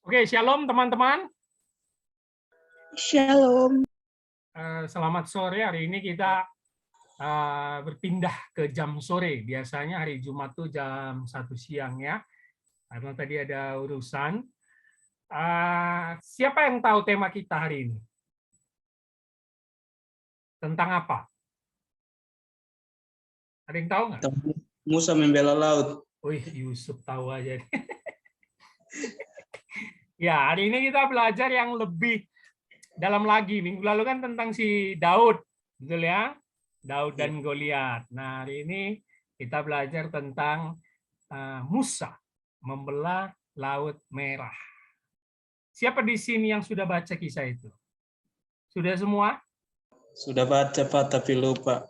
Oke, shalom teman-teman. Shalom. Selamat sore. Hari ini kita berpindah ke jam sore. Biasanya hari Jumat tuh jam 1 siang ya. Karena tadi ada urusan. Siapa yang tahu tema kita hari ini? Tentang apa? Ada yang tahu nggak? Musa membela laut. Wih, Yusuf tahu aja. Ya, hari ini kita belajar yang lebih dalam lagi. Minggu lalu kan tentang si Daud, betul ya? Daud dan Goliat. Nah, hari ini kita belajar tentang Musa membelah Laut Merah. Siapa di sini yang sudah baca kisah itu? Sudah semua? Sudah baca Pak, tapi lupa.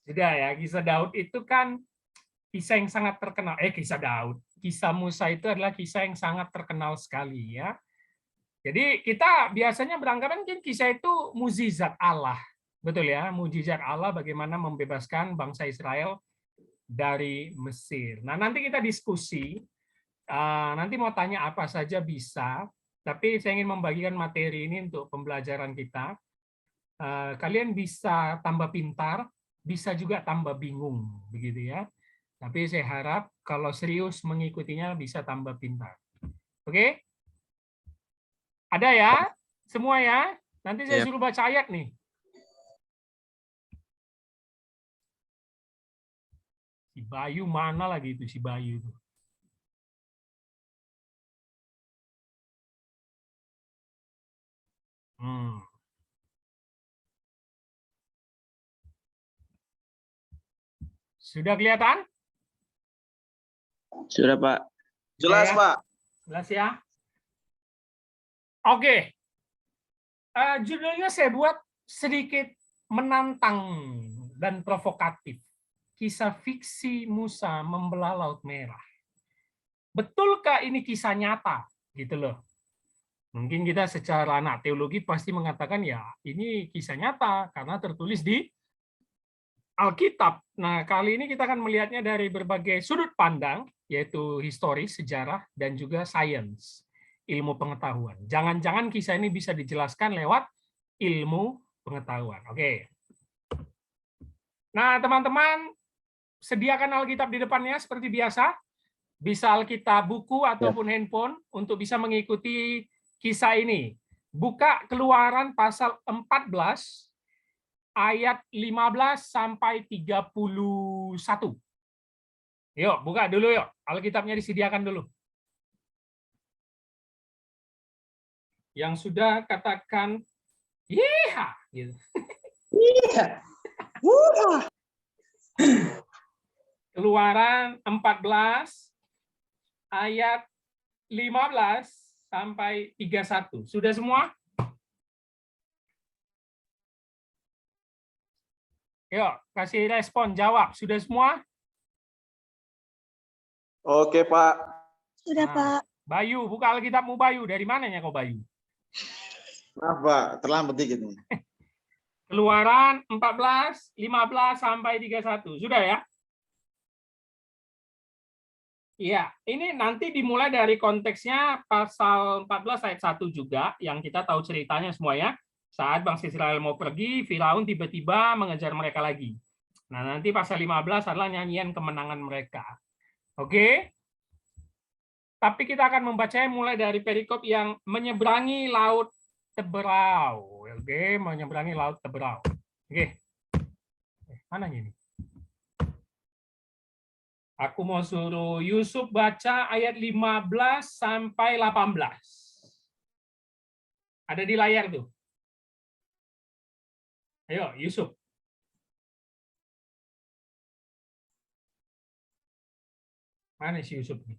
Sudah ya, kisah Daud itu kan kisah yang sangat terkenal. Kisah Daud. Kisah Musa itu adalah kisah yang sangat terkenal sekali ya. Jadi kita biasanya beranggapan kisah itu mukjizat Allah. Betul ya, mukjizat Allah bagaimana membebaskan bangsa Israel dari Mesir. Nah, nanti kita diskusi. Nanti mau tanya apa saja bisa, tapi saya ingin membagikan materi ini untuk pembelajaran kita. Kalian bisa tambah pintar, bisa juga tambah bingung, begitu ya. Tapi saya harap kalau serius mengikutinya bisa tambah pintar. Oke? Ada ya? Semua ya? Nanti saya suruh baca ayat nih. Si Bayu mana lagi itu si Bayu itu? Sudah kelihatan? Sudah Pak. Jelas ya? Pak. Jelas ya? Oke. Judulnya saya buat sedikit menantang dan provokatif. Kisah fiksi Musa membelah Laut Merah. Betulkah ini kisah nyata? Gitu loh. Mungkin kita secara anak teologi pasti mengatakan ya ini kisah nyata karena tertulis di Alkitab. Nah, kali ini kita akan melihatnya dari berbagai sudut pandang, yaitu historis, sejarah, dan juga sains, ilmu pengetahuan. Jangan-jangan kisah ini bisa dijelaskan lewat ilmu pengetahuan. Oke. Nah, teman-teman, sediakan Alkitab di depannya seperti biasa. Bisa Alkitab buku ataupun handphone untuk bisa mengikuti kisah ini. Buka Keluaran pasal 14, ayat 15 sampai 31. Yuk, buka dulu yuk. Alkitabnya disediakan dulu. Yang sudah katakan, "Yeha!" gitu. Keluaran 14 ayat 15 sampai 31. Sudah semua? Yuk, kasih respon, jawab. Sudah semua? Oke, Pak. Sudah, Pak. Bayu, buka Alkitabmu, Bayu. Dari mananya kau, Bayu? Maaf, Pak. Terlambat dikit nih. Keluaran 14, 15 sampai 31. Sudah ya? Iya, ini nanti dimulai dari konteksnya pasal 14 ayat 1 juga, yang kita tahu ceritanya semua ya. Saat bangsa Israel mau pergi, Firaun tiba-tiba mengejar mereka lagi. Nah, nanti pasal 15 adalah nyanyian kemenangan mereka. Oke? Tapi kita akan membacanya mulai dari perikop yang menyeberangi laut Teberau. Oke, menyeberangi laut Teberau. Oke. Mana ini? Aku mau suruh Yusuf baca ayat 15 sampai 18. Ada di layar tuh. Ayo, Yusuf. Mana si Yusuf nih?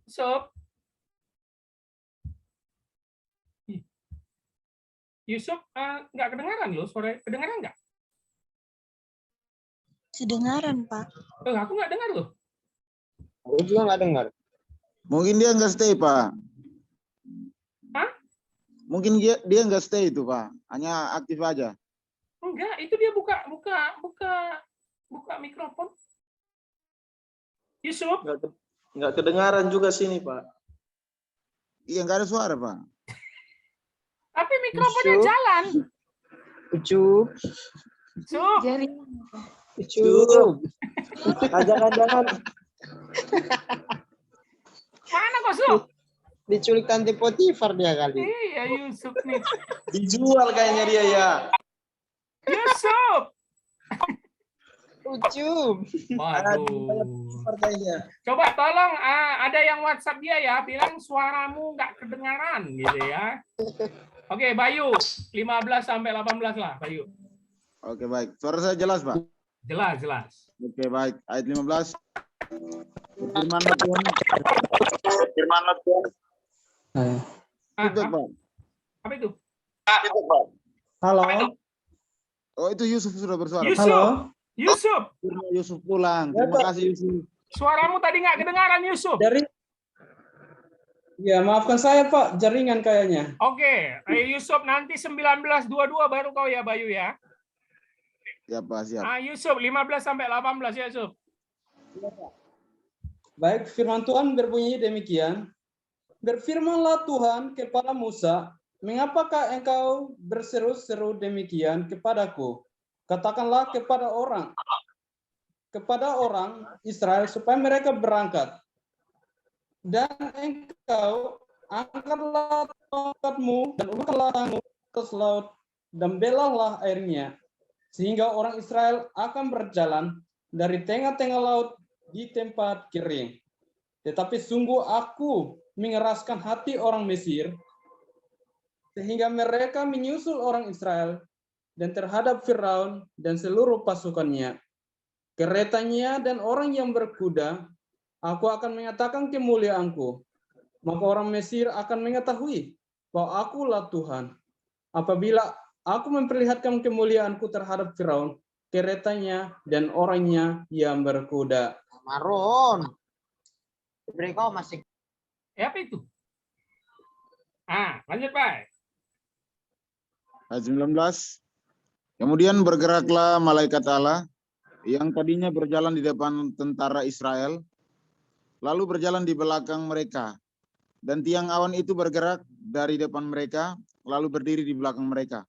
Yusuf. Yusuf, nggak kedengaran loh, suara kedengaran nggak? Kedengaran, Pak. Aku nggak dengar loh. Aku juga nggak dengar. Mungkin dia nggak stay, Pak. Hah? Mungkin dia nggak stay itu, Pak. Hanya aktif aja. Enggak, itu dia buka mikrofon. Yusuf. Nggak kedengaran juga sini, Pak. Iya, nggak ada suara, Pak. Tapi mikrofonnya Ucup. jalan. Ucup. Sup. Ucup. Jangan-jangan Mana kok, Sup? diculik Tante Potifar dia kali. Iya, Yusuf nih. Dijual kayaknya dia ya. Yusuf. Ucup. Waduh. Kayaknya. Coba tolong ada yang WhatsApp dia ya, bilang suaramu nggak kedengaran gitu ya. Oke, Bayu, 15 sampai 18 lah, Bayu. Oke, baik. Suara saya jelas, Pak? Jelas, jelas. Oke, baik. Ayat 15. Firmanlah Tuhan. Firmanlah Tuhan. Itu, Pak. Apa itu? Halo. Oh, itu Yusuf sudah bersuara. Yusuf. Halo. Yusuf. Yusuf pulang. Terima kasih, Yusuf. Suaramu tadi nggak kedengaran, Yusuf. Dari Ya, maafkan saya, Pak. Jaringan kayaknya. Oke, Yusuf nanti 19.22 baru kau ya, Bayu ya. Ya, Pak, siap. Yusuf 15 sampai 18 ya, Yusuf. Baik, firman Tuhan berbunyi demikian. Berfirmanlah Tuhan kepada Musa, mengapakah engkau berseru-seru demikian kepadaku? Katakanlah kepada orang Israel supaya mereka berangkat. Dan engkau angkatlah tongkatmu dan ulurkanlah tanganmu ke laut dan belahlah airnya, sehingga orang Israel akan berjalan dari tengah-tengah laut di tempat kering. Tetapi sungguh aku mengeraskan hati orang Mesir, sehingga mereka menyusul orang Israel dan terhadap Firaun dan seluruh pasukannya, keretanya dan orang yang berkuda. Aku akan menyatakan kemuliaanku, maka orang Mesir akan mengetahui bahwa akulah Tuhan. Apabila aku memperlihatkan kemuliaanku terhadap Firaun, keretanya dan orangnya yang berkuda. Maron. Mereka masih. Apa itu? Lanjut, Pak. Ayat 19. Kemudian bergeraklah malaikat Allah yang tadinya berjalan di depan tentara Israel, lalu berjalan di belakang mereka. Dan tiang awan itu bergerak dari depan mereka, lalu berdiri di belakang mereka.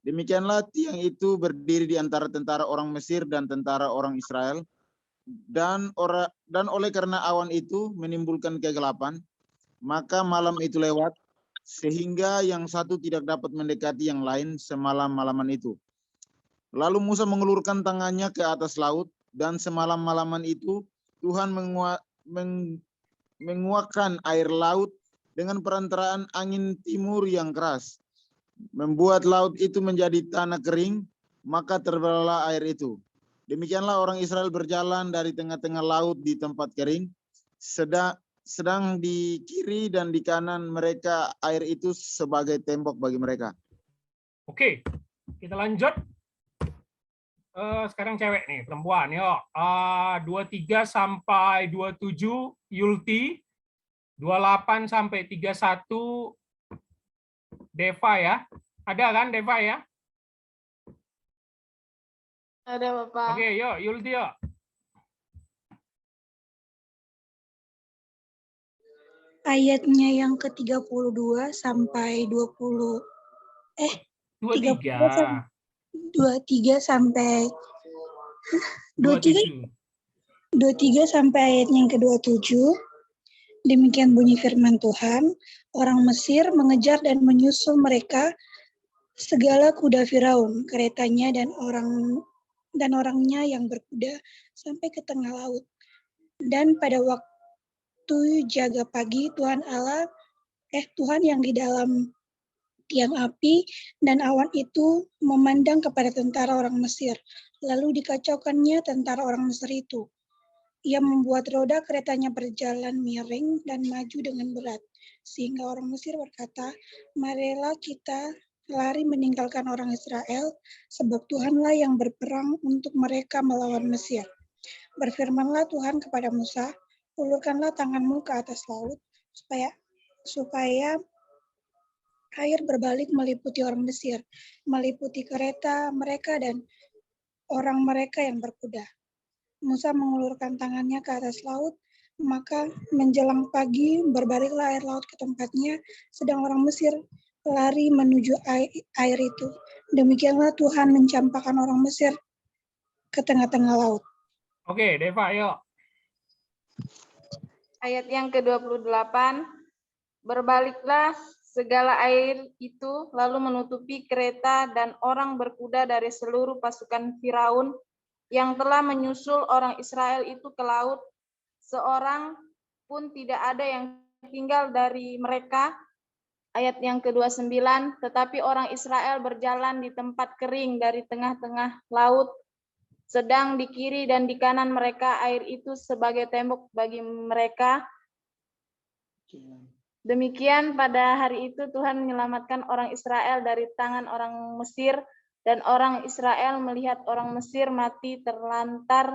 Demikianlah tiang itu berdiri di antara tentara orang Mesir dan tentara orang Israel. Dan oleh karena awan itu menimbulkan kegelapan, maka malam itu lewat, sehingga yang satu tidak dapat mendekati yang lain semalam-malaman itu. Lalu Musa mengulurkan tangannya ke atas laut, dan semalam-malaman itu Tuhan menguakkan air laut dengan perantaraan angin timur yang keras, membuat laut itu menjadi tanah kering, maka terbelahlah air itu. Demikianlah orang Israel berjalan dari tengah-tengah laut di tempat kering, sedang di kiri dan di kanan mereka air itu sebagai tembok bagi mereka. Oke, kita lanjut. Sekarang cewek nih, perempuan. Yuk, 23 sampai 27 Yulti, 28 sampai 31 Deva ya. Ada kan Deva ya? Ada, Bapak. Oke, yuk Yulti yuk. Ayatnya yang ke-32 sampai 20 23. 23 sampai 27. 23 sampai ayat yang ke-27. Demikian bunyi firman Tuhan, orang Mesir mengejar dan menyusul mereka segala kuda Firaun, keretanya dan orangnya yang berkuda sampai ke tengah laut. Dan pada waktu jaga pagi, Tuhan yang di dalam tiang api dan awan itu memandang kepada tentara orang Mesir, lalu dikacaukannya tentara orang Mesir itu. Ia membuat roda keretanya berjalan miring dan maju dengan berat, sehingga orang Mesir berkata, marilah kita lari meninggalkan orang Israel, sebab Tuhanlah yang berperang untuk mereka melawan Mesir. Berfirmanlah Tuhan kepada Musa, ulurkanlah tanganmu ke atas laut, supaya air berbalik meliputi orang Mesir, meliputi kereta mereka dan orang mereka yang berkuda. Musa mengulurkan tangannya ke atas laut, Maka menjelang pagi berbaliklah air laut ke tempatnya, sedang orang Mesir lari menuju air itu. Demikianlah Tuhan mencampakkan orang Mesir ke tengah-tengah laut. Oke, Deva, yuk. Ayat yang ke-28. Berbaliklah segala air itu lalu menutupi kereta dan orang berkuda dari seluruh pasukan Firaun yang telah menyusul orang Israel itu ke laut. Seorang pun tidak ada yang tinggal dari mereka. Ayat yang ke-29, tetapi orang Israel berjalan di tempat kering dari tengah-tengah laut, sedang di kiri dan di kanan mereka air itu sebagai tembok bagi mereka. Demikian pada hari itu Tuhan menyelamatkan orang Israel dari tangan orang Mesir, dan orang Israel melihat orang Mesir mati terhantar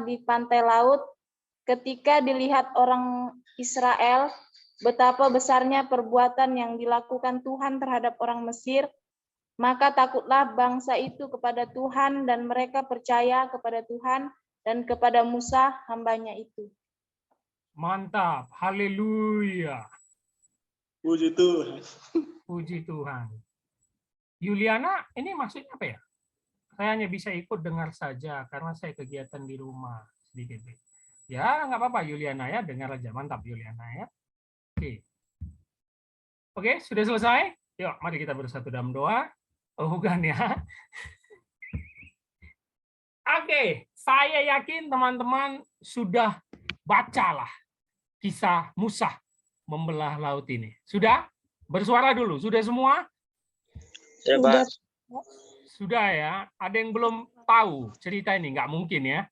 di pantai laut. Ketika dilihat orang Israel betapa besarnya perbuatan yang dilakukan Tuhan terhadap orang Mesir, maka takutlah bangsa itu kepada Tuhan dan mereka percaya kepada Tuhan dan kepada Musa hambanya itu. Mantap, haleluya. Puji Tuhan. Puji Tuhan. Yuliana, ini maksudnya apa ya? Saya hanya bisa ikut dengar saja karena saya kegiatan di rumah sedikit. Ya, nggak apa-apa Yuliana ya, dengar aja. Mantap Yuliana ya. Oke, sudah selesai? Yuk, mari kita bersatu dalam doa. Oh, bukan ya. Oke, saya yakin teman-teman sudah bacalah kisah Musa membelah laut ini. Sudah? Bersuara dulu. Sudah semua? Sudah. Sudah ya. Ada yang belum tahu cerita ini? Nggak mungkin ya.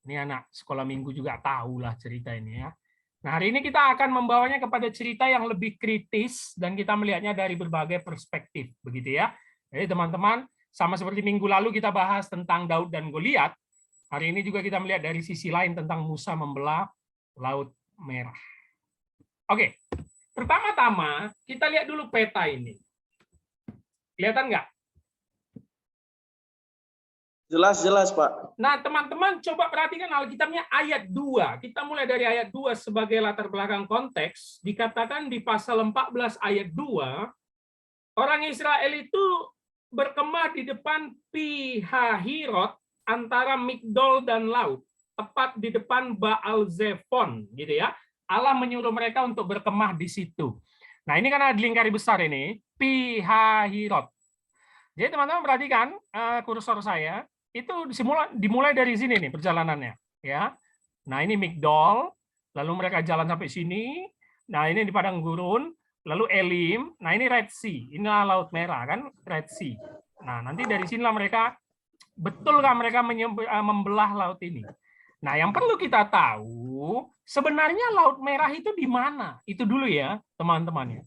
Ini anak sekolah minggu juga tahulah cerita ini ya. Nah, hari ini kita akan membawanya kepada cerita yang lebih kritis dan kita melihatnya dari berbagai perspektif, begitu ya. Jadi teman-teman, sama seperti minggu lalu kita bahas tentang Daud dan Goliat, hari ini juga kita melihat dari sisi lain tentang Musa membelah Laut Merah. Oke, pertama-tama kita lihat dulu peta ini. Kelihatan nggak? Jelas, Pak. Nah, teman-teman coba perhatikan Alkitabnya ayat 2. Kita mulai dari ayat 2 sebagai latar belakang konteks. Dikatakan di pasal 14 ayat 2, orang Israel itu berkemah di depan Pi-hahirot antara Migdol dan laut, tepat di depan Baal Zephon, gitu ya. Allah menyuruh mereka untuk berkemah di situ. Nah, ini kan ada lingkari besar ini, Pi-hahirot. Jadi teman-teman perhatikan kursor saya, itu dimulai dari sini nih perjalanannya, ya. Nah, ini Migdol, lalu mereka jalan sampai sini. Nah, ini di padang gurun, lalu Elim. Nah, ini Red Sea. Inilah Laut Merah kan, Red Sea. Nah, nanti dari sinilah mereka betulkah mereka membelah laut ini. Nah, yang perlu kita tahu, sebenarnya Laut Merah itu di mana? Itu dulu ya, teman-teman ya.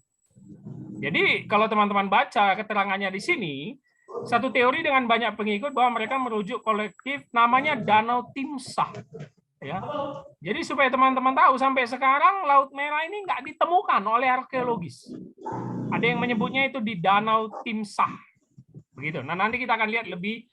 Jadi, kalau teman-teman baca keterangannya di sini, satu teori dengan banyak pengikut bahwa mereka merujuk kolektif namanya Danau Timsah. Ya. Jadi supaya teman-teman tahu, sampai sekarang Laut Merah ini nggak ditemukan oleh arkeologis. Ada yang menyebutnya itu di Danau Timsah. Begitu. Nah, nanti kita akan lihat lebih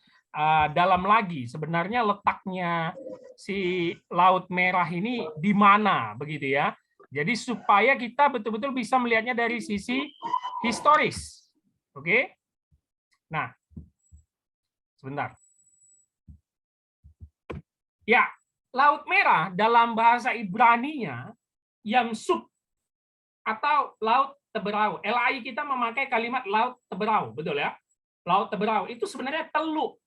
dalam lagi sebenarnya letaknya si Laut Merah ini di mana, begitu ya. Jadi supaya kita betul-betul bisa melihatnya dari sisi historis. Oke? Nah, sebentar. Ya, Laut Merah dalam bahasa Ibraninya Yamsuf atau Laut Teberau. LAI kita memakai kalimat Laut Teberau, betul ya? Laut Teberau itu sebenarnya teluk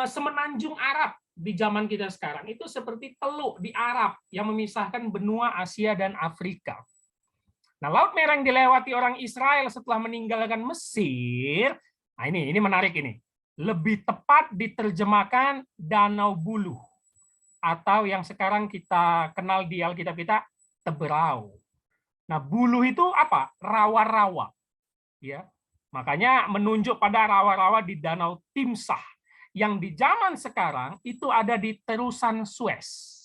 semenanjung Arab di zaman kita sekarang. Itu seperti teluk di Arab yang memisahkan benua Asia dan Afrika. Nah, Laut Merah yang dilewati orang Israel setelah meninggalkan Mesir, nah ini menarik ini. Lebih tepat diterjemahkan Danau Buluh atau yang sekarang kita kenal di Alkitab kita Teberau. Nah, buluh itu apa? Rawa-rawa. Ya. Makanya menunjuk pada rawa-rawa di Danau Timsah yang di zaman sekarang itu ada di terusan Suez.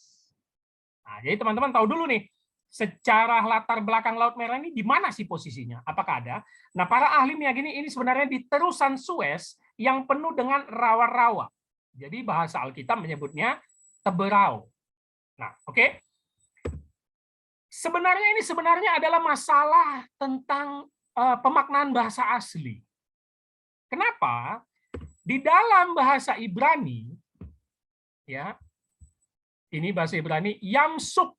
Nah, jadi teman-teman tahu dulu nih, secara latar belakang Laut Merah ini di mana sih posisinya? Apakah ada? Nah, para ahli meyakini ini sebenarnya di terusan Suez yang penuh dengan rawa-rawa. Jadi bahasa Alkitab menyebutnya Teberau. Nah, oke. Sebenarnya ini adalah masalah tentang pemaknaan bahasa asli. Kenapa? Di dalam bahasa Ibrani, ya, ini bahasa Ibrani Yamsuf.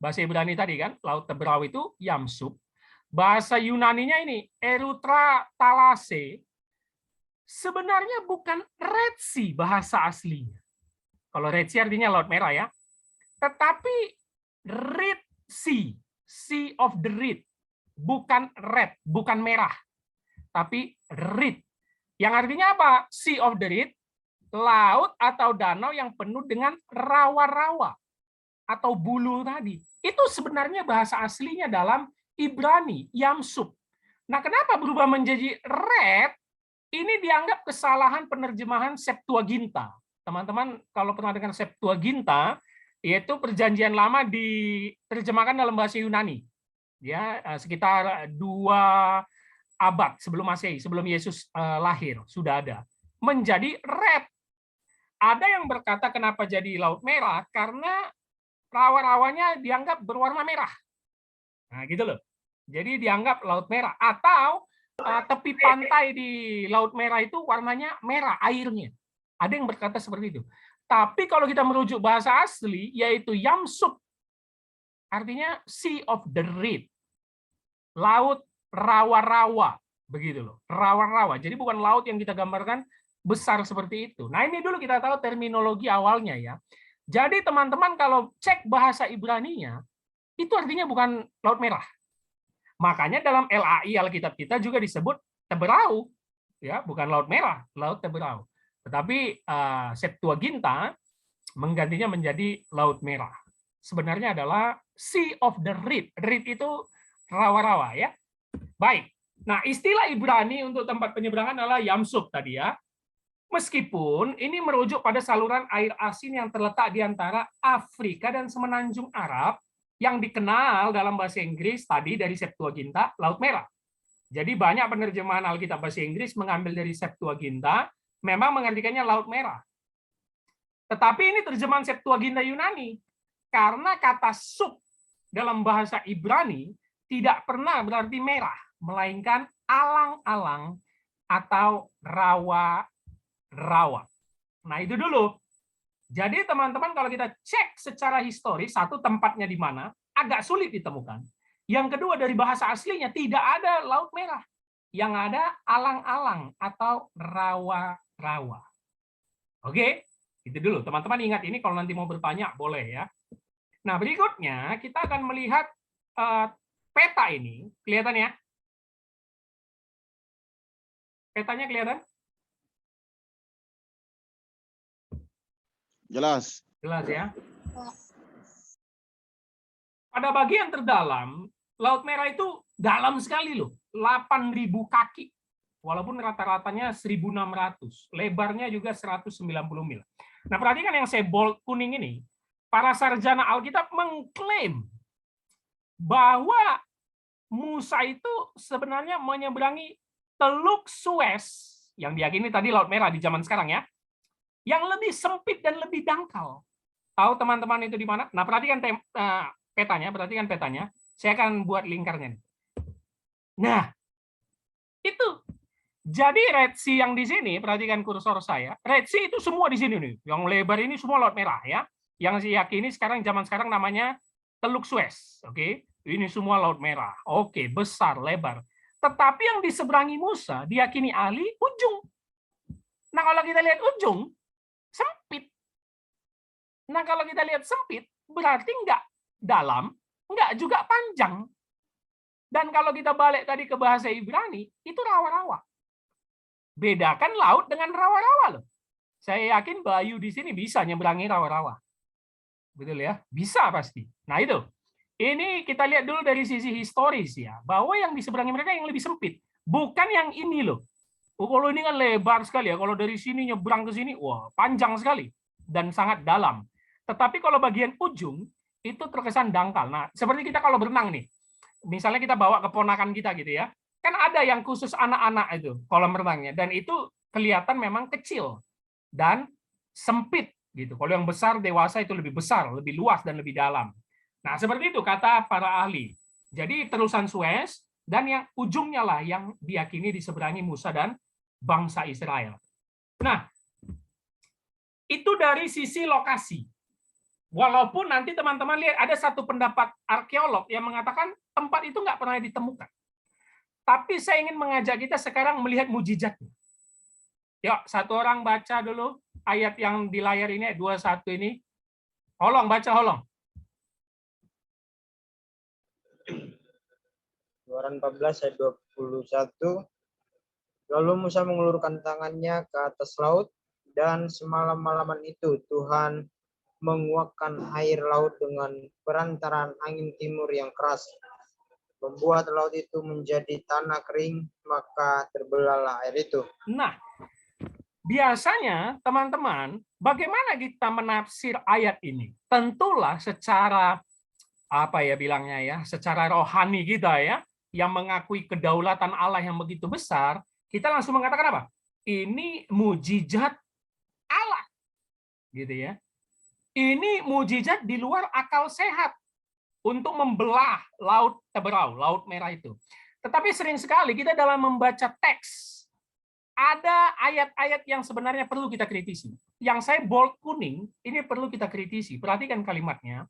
Bahasa Ibrani tadi kan, Laut Teberau itu Yamsuf. Bahasa Yunaninya ini Erutra Thalassa. Sebenarnya bukan Red Sea bahasa aslinya. Kalau Red Sea artinya Laut Merah ya. Tetapi Red Sea, Sea of the Red, bukan red, bukan merah, tapi red. Yang artinya apa? Sea of the Red, laut atau danau yang penuh dengan rawa-rawa atau bulu tadi. Itu sebenarnya bahasa aslinya dalam Ibrani, Yamsuf. Nah, kenapa berubah menjadi red? Ini dianggap kesalahan penerjemahan Septuaginta. Teman-teman, kalau pernah dengar Septuaginta, yaitu Perjanjian Lama diterjemahkan dalam bahasa Yunani. Ya, sekitar 2 abad sebelum Masehi, sebelum Yesus lahir, sudah ada. Menjadi red. Ada yang berkata kenapa jadi Laut Merah? Karena rawa-rawanya dianggap berwarna merah. Nah, gitu loh. Jadi dianggap Laut Merah. Atau tepi pantai di Laut Merah itu warnanya merah, airnya. Ada yang berkata seperti itu. Tapi kalau kita merujuk bahasa asli, yaitu Yamsuf, artinya Sea of the Red. Laut rawa-rawa. Begitu loh. Rawa-rawa. Jadi bukan laut yang kita gambarkan besar seperti itu. Nah, ini dulu kita tahu terminologi awalnya ya. Jadi teman-teman kalau cek bahasa Ibraninya, itu artinya bukan Laut Merah. Makanya dalam LAI Alkitab kita juga disebut Teberau, ya, bukan Laut Merah, Laut Teberau. Tetapi Septuaginta menggantinya menjadi Laut Merah. Sebenarnya adalah Sea of the Red. Red itu rawa-rawa ya. Baik. Nah, istilah Ibrani untuk tempat penyeberangan adalah Yamsuf tadi ya. Meskipun ini merujuk pada saluran air asin yang terletak di antara Afrika dan semenanjung Arab yang dikenal dalam bahasa Inggris tadi dari Septuaginta, Laut Merah. Jadi banyak penerjemahan Alkitab bahasa Inggris mengambil dari Septuaginta, memang mengartikannya Laut Merah. Tetapi ini terjemahan Septuaginta Yunani, karena kata sub dalam bahasa Ibrani tidak pernah berarti merah, melainkan alang-alang atau rawa-rawa. Nah, itu dulu. Jadi teman-teman kalau kita cek secara historis, satu tempatnya di mana, agak sulit ditemukan. Yang kedua dari bahasa aslinya tidak ada Laut Merah. Yang ada alang-alang atau rawa-rawa. Oke, itu dulu. Teman-teman ingat ini kalau nanti mau bertanya boleh ya. Nah, berikutnya kita akan melihat peta ini. Kelihatan ya? Petanya kelihatan? Jelas. Jelas ya. Pada bagian terdalam, Laut Merah itu dalam sekali loh, 8.000 kaki. Walaupun rata-ratanya 1.600, lebarnya juga 190 mil. Nah, perhatikan yang saya bold kuning ini. Para sarjana Alkitab mengklaim bahwa Musa itu sebenarnya menyeberangi Teluk Suez, yang diyakini tadi Laut Merah di zaman sekarang ya, yang lebih sempit dan lebih dangkal. Tahu teman-teman itu di mana? Nah, perhatikan petanya. Saya akan buat lingkarnya. Nah, itu. Jadi Red Sea yang di sini, perhatikan kursor saya. Red Sea itu semua di sini nih. Yang lebar ini semua Laut Merah ya. Yang saya yakini zaman sekarang namanya Teluk Suez. Oke, ini semua Laut Merah. Oke, besar, lebar. Tetapi yang diseberangi Musa diyakini ahli ujung. Nah, kalau kita lihat ujung, sempit. Nah, kalau kita lihat sempit, berarti enggak dalam, enggak juga panjang. Dan kalau kita balik tadi ke bahasa Ibrani, itu rawa-rawa. Bedakan laut dengan rawa-rawa loh. Saya yakin Bayu di sini bisa nyeberangi rawa-rawa. Betul ya? Bisa pasti. Nah, itu. Ini kita lihat dulu dari sisi historis ya, bahwa yang diseberangi mereka yang lebih sempit, bukan yang ini loh. Oh, kalau ini kan lebar sekali ya, kalau dari sini nyebrang ke sini, wah panjang sekali dan sangat dalam. Tetapi kalau bagian ujung itu terkesan dangkal. Nah, seperti kita kalau berenang nih, misalnya kita bawa keponakan kita gitu ya, kan ada yang khusus anak-anak itu kolam renangnya, dan itu kelihatan memang kecil dan sempit Gitu. Kalau yang besar dewasa itu lebih besar, lebih luas dan lebih dalam. Nah, seperti itu kata para ahli. Jadi terusan Suez dan yang ujungnya lah yang diyakini diseberangi Musa dan bangsa Israel. Nah, itu dari sisi lokasi. Walaupun nanti teman-teman lihat ada satu pendapat arkeolog yang mengatakan tempat itu nggak pernah ditemukan. Tapi saya ingin mengajak kita sekarang melihat mujizatnya. Yuk, satu orang baca dulu ayat yang di layar ini, 21 ini. Holong, baca Holong. Keluaran 14 ayat 21. Lalu Musa mengulurkan tangannya ke atas laut, dan semalam-malaman itu Tuhan menguakkan air laut dengan perantaraan angin timur yang keras, membuat laut itu menjadi tanah kering, maka terbelahlah air itu. Nah, biasanya teman-teman, bagaimana kita menafsir ayat ini? Tentulah secara apa ya bilangnya ya, secara rohani kita ya, yang mengakui kedaulatan Allah yang begitu besar, kita langsung mengatakan apa? Ini mujizat Allah. Gitu ya. Ini mujizat di luar akal sehat untuk membelah laut Teberau, laut merah itu. Tetapi sering sekali kita dalam membaca teks ada ayat-ayat yang sebenarnya perlu kita kritisi. Yang saya bold kuning, ini perlu kita kritisi. Perhatikan kalimatnya.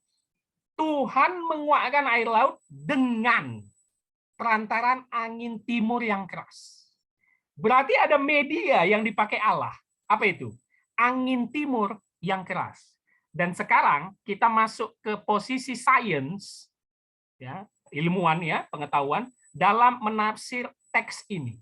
Tuhan menguakkan air laut dengan perantaraan angin timur yang keras. Berarti ada media yang dipakai Allah. Apa itu? Angin timur yang keras. Dan sekarang kita masuk ke posisi sains, ya, ilmuwan ya, pengetahuan dalam menafsir teks ini.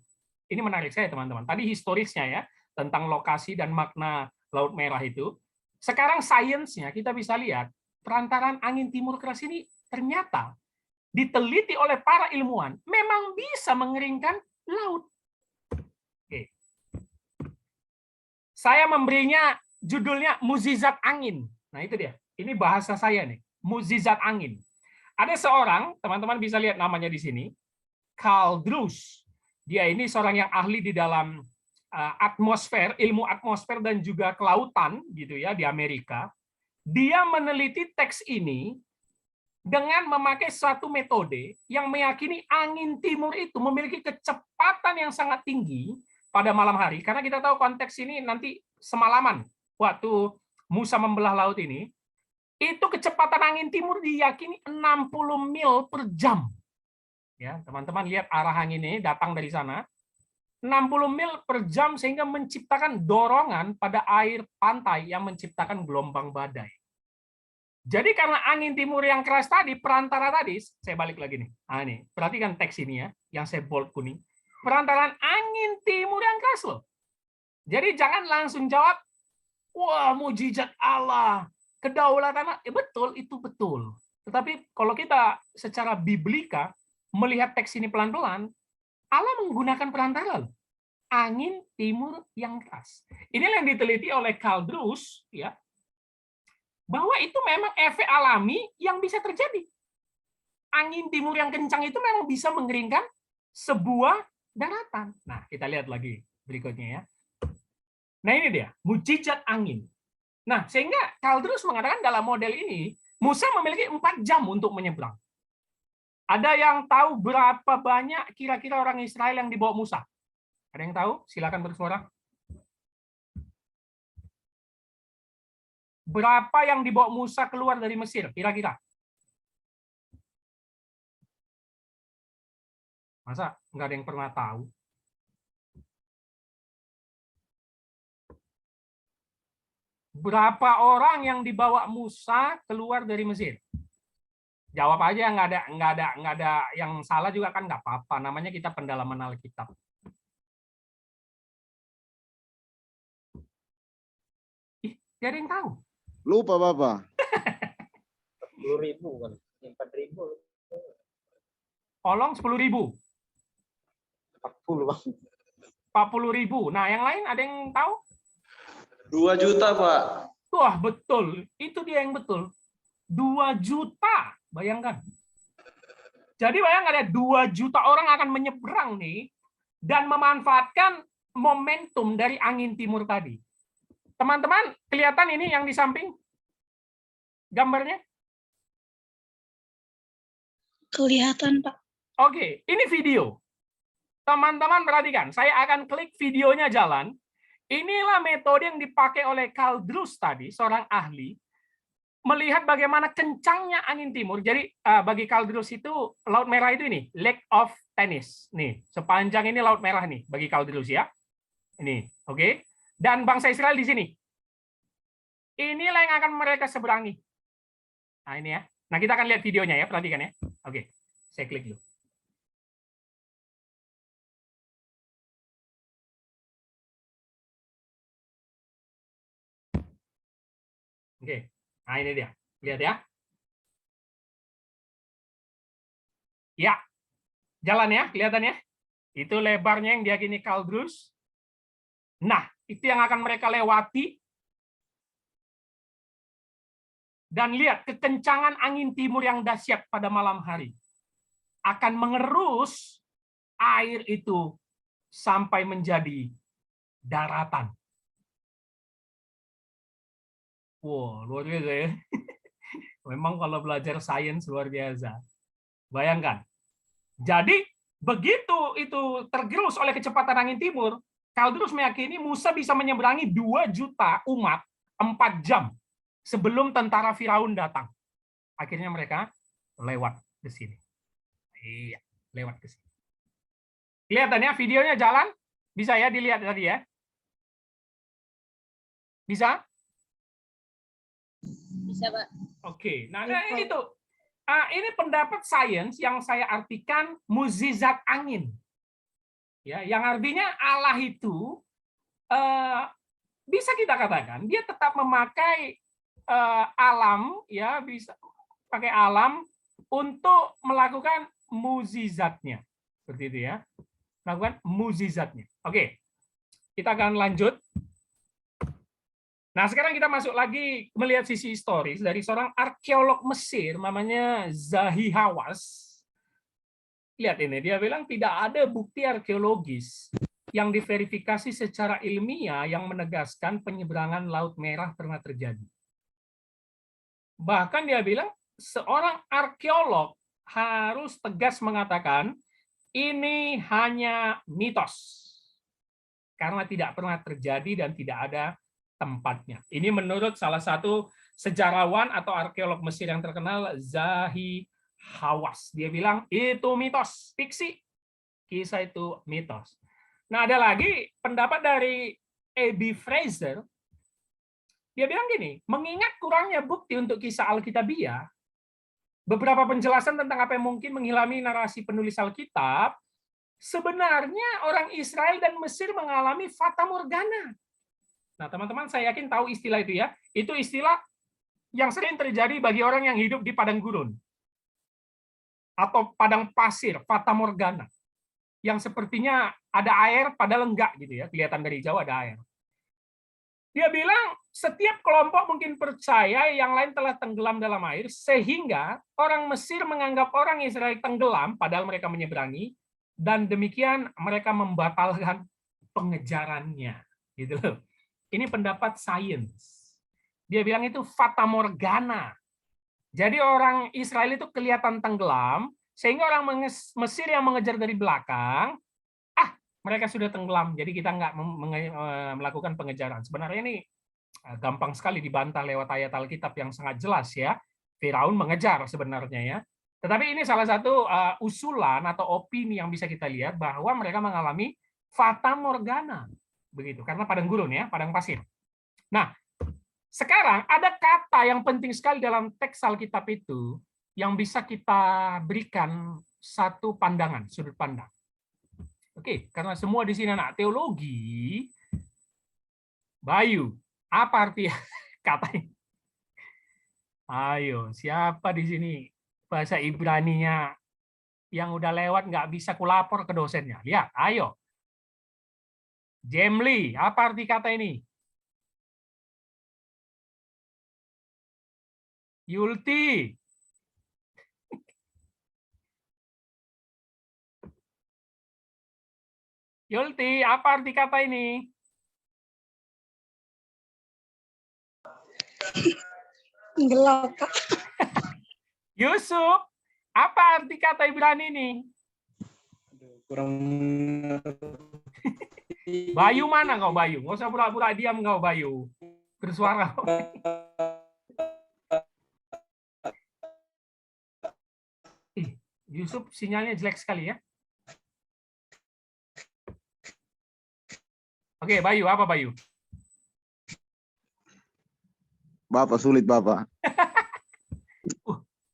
Ini menarik saya teman-teman. Tadi historisnya ya tentang lokasi dan makna Laut Merah itu. Sekarang sainsnya kita bisa lihat perantaraan angin timur keras ini ternyata diteliti oleh para ilmuwan memang bisa mengeringkan laut. Oke. Saya memberinya judulnya mukjizat angin. Nah, itu dia. Ini bahasa saya nih, mukjizat angin. Ada seorang, teman-teman bisa lihat namanya di sini, Karl Drews. Dia ini seorang yang ahli di dalam atmosfer, ilmu atmosfer dan juga kelautan gitu ya di Amerika. Dia meneliti teks ini dengan memakai suatu metode yang meyakini angin timur itu memiliki kecepatan yang sangat tinggi pada malam hari, karena kita tahu konteks ini nanti semalaman waktu Musa membelah laut ini, itu kecepatan angin timur diyakini 60 mil per jam. Ya, teman-teman lihat arah angin ini datang dari sana, 60 mil per jam sehingga menciptakan dorongan pada air pantai yang menciptakan gelombang badai. Jadi karena angin timur yang keras tadi, perantara tadi, saya balik lagi nih. Nah, ini, perhatikan teks ini ya, yang saya bold kuning. Perantaraan angin timur yang keras loh. Jadi jangan langsung jawab, wah mujizat Allah, kedaulatan Allah. Betul, itu betul. Tetapi kalau kita secara biblika melihat teks ini pelan-pelan, Allah menggunakan perantara loh. Angin timur yang keras. Inilah yang diteliti oleh Karl Drews, ya, bahwa itu memang efek alami yang bisa terjadi. Angin timur yang kencang itu memang bisa mengeringkan sebuah daratan. Nah, kita lihat lagi berikutnya ya. Nah, ini dia, mujizat angin. Nah, sehingga Karl Drews mengatakan dalam model ini, Musa memiliki 4 jam untuk menyeberang. Ada yang tahu berapa banyak kira-kira orang Israel yang dibawa Musa? Ada yang tahu? Silakan bersuara. Berapa yang dibawa Musa keluar dari Mesir? Kira-kira. Masa nggak ada yang pernah tahu? Berapa orang yang dibawa Musa keluar dari Mesir? Jawab aja, nggak ada yang salah juga kan nggak apa-apa. Namanya kita pendalaman Alkitab. Ih, nggak ada yang tahu. Lupa Bapak. 10.000 kan, 4.000. Olong 10.000. 40 Bang. 40.000. Nah, yang lain ada yang tahu? 2 juta, Pak. Wah, betul. Itu dia yang betul. 2 juta. Bayangkan. Jadi bayangkan ya, 2 juta orang akan menyeberang nih dan memanfaatkan momentum dari angin timur tadi. Teman-teman, kelihatan ini yang di samping gambarnya? Kelihatan, Pak. Oke, ini video. Teman-teman perhatikan, saya akan klik videonya jalan. Inilah metode yang dipakai oleh Karl Drews tadi, seorang ahli, melihat bagaimana kencangnya angin timur. Jadi bagi Karl Drews itu Laut Merah itu ini, Lake of Tennis. Nih, sepanjang ini Laut Merah nih bagi Karl Drews ya. Ini, oke. Dan bangsa Israel di sini. Inilah yang akan mereka seberangi. Nah, ini ya. Nah, kita akan lihat videonya ya, perhatikan ya. Oke, saya klik dulu. Oke, nah ini dia. Lihat ya. Ya, jalan ya, kelihatan ya. Itu lebarnya yang diyakini Karl Drews. Nah, itu yang akan mereka lewati. Dan lihat kekencangan angin timur yang dahsyat pada malam hari. Akan mengerus air itu sampai menjadi daratan. Wow, luar biasa ya. Memang kalau belajar sains luar biasa. Bayangkan. Jadi, begitu itu tergerus oleh kecepatan angin timur, Karl Drews meyakini Musa bisa menyeberangi 2 juta umat 4 jam sebelum tentara Firaun datang. Akhirnya mereka lewat ke sini. Iya, lewat ke sini. Kelihatan ya, videonya jalan? Bisa ya dilihat tadi ya? Bisa? Bisa, Pak. Oke, nah ini tuh. Ini pendapat sains yang saya artikan mukjizat angin. Ya, yang artinya Allah itu bisa kita katakan dia tetap memakai alam, ya bisa pakai alam untuk melakukan mukjizatnya, seperti itu ya, melakukan mukjizatnya. Oke, kita akan lanjut. Nah, sekarang kita masuk lagi melihat sisi historis dari seorang arkeolog Mesir namanya Zahi Hawass. Lihat ini, dia bilang tidak ada bukti arkeologis yang diverifikasi secara ilmiah yang menegaskan penyeberangan Laut Merah pernah terjadi. Bahkan dia bilang seorang arkeolog harus tegas mengatakan ini hanya mitos karena tidak pernah terjadi dan tidak ada tempatnya. Ini menurut salah satu sejarawan atau arkeolog Mesir yang terkenal, Zahi Hawass. Dia bilang itu mitos, fiksi. Kisah itu mitos. Nah, ada lagi pendapat dari A.B. Fraser. Dia bilang gini, mengingat kurangnya bukti untuk kisah Alkitabiah, beberapa penjelasan tentang apa yang mungkin menghilami narasi penulis Alkitab, sebenarnya orang Israel dan Mesir mengalami fata morgana. Nah, teman-teman, saya yakin tahu istilah itu ya. Itu istilah yang sering terjadi bagi orang yang hidup di padang gurun atau padang pasir, fata morgana, yang sepertinya ada air padahal enggak gitu ya, kelihatan dari jauh ada air. Dia bilang setiap kelompok mungkin percaya yang lain telah tenggelam dalam air, sehingga orang Mesir menganggap orang Israel tenggelam padahal mereka menyeberangi, dan demikian mereka membatalkan pengejarannya, gitu loh. Ini pendapat sains. Dia bilang itu fata morgana. Jadi orang Israel itu kelihatan tenggelam, sehingga orang Mesir yang mengejar dari belakang, mereka sudah tenggelam, jadi kita nggak melakukan pengejaran. Sebenarnya ini gampang sekali dibantah lewat ayat Alkitab yang sangat jelas ya. Firaun mengejar sebenarnya ya. Tetapi ini salah satu usulan atau opini yang bisa kita lihat bahwa mereka mengalami fata morgana. Begitu, karena padang gurun ya, padang pasir. Nah, sekarang ada kata yang penting sekali dalam teks Alkitab itu yang bisa kita berikan satu pandangan, sudut pandang. Oke, karena semua di sini anak teologi, Bayu, apa arti kata ini? Ayo, siapa di sini bahasa Ibraninya yang udah lewat nggak bisa kulapor ke dosennya? Lihat, ayo. Jemli, apa arti kata ini? Yulti. Yulti, apa arti kata ini? Gelap, Pak. Yusuf, apa arti kata Ibrani ini? Kurang Bayu mana kau Bayu? Nggak usah pura-pura diam kau Bayu. Bersuara. Yusuf sinyalnya jelek sekali ya. Oke, Bayu, apa Bayu? Bapak sulit, Bapak.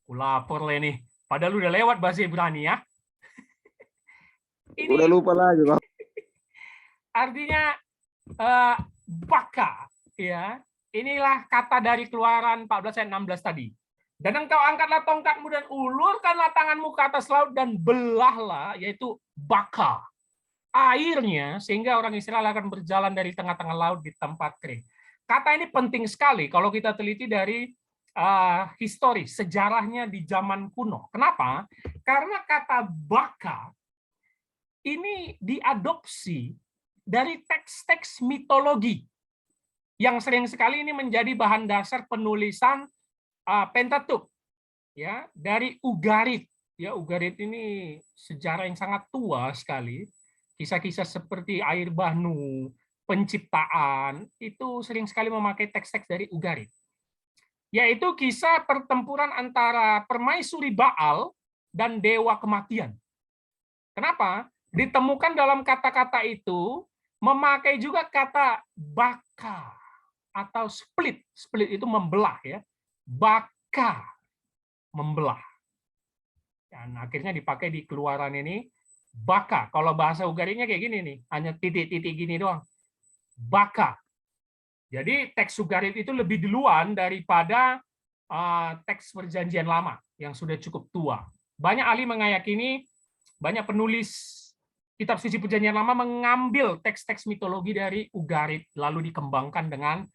Lapor lah ini. Padahal udah lewat bahasa Ibrani ya. Ini Udah lupa lagi, Bapak. artinya baka, ya. Inilah kata dari Keluaran 14 ayat 16 tadi. Dan engkau angkatlah tongkatmu dan ulurkanlah tanganmu ke atas laut dan belahlah, yaitu baka, airnya, sehingga orang Israel akan berjalan dari tengah-tengah laut di tempat kering. Kata ini penting sekali kalau kita teliti dari histori, sejarahnya di zaman kuno. Kenapa? Karena kata baka ini diadopsi dari teks-teks mitologi yang sering sekali ini menjadi bahan dasar penulisan Pentateuch, ya, dari Ugarit. Ya, Ugarit ini sejarah yang sangat tua sekali. Kisah-kisah seperti air banu, penciptaan, itu sering sekali memakai teks-teks dari Ugarit. Yaitu kisah pertempuran antara permaisuri Baal dan dewa kematian. Kenapa? Ditemukan dalam kata-kata itu memakai juga kata baka atau split. Split itu membelah ya. Baka, membelah. Dan akhirnya dipakai di Keluaran ini baka. Kalau bahasa Ugaritnya kayak gini nih, hanya titik-titik gini doang. Baka. Jadi teks Ugarit itu lebih duluan daripada teks Perjanjian Lama yang sudah cukup tua. Banyak ahli meyakini, banyak penulis kitab suci Perjanjian Lama mengambil teks-teks mitologi dari Ugarit lalu dikembangkan dengan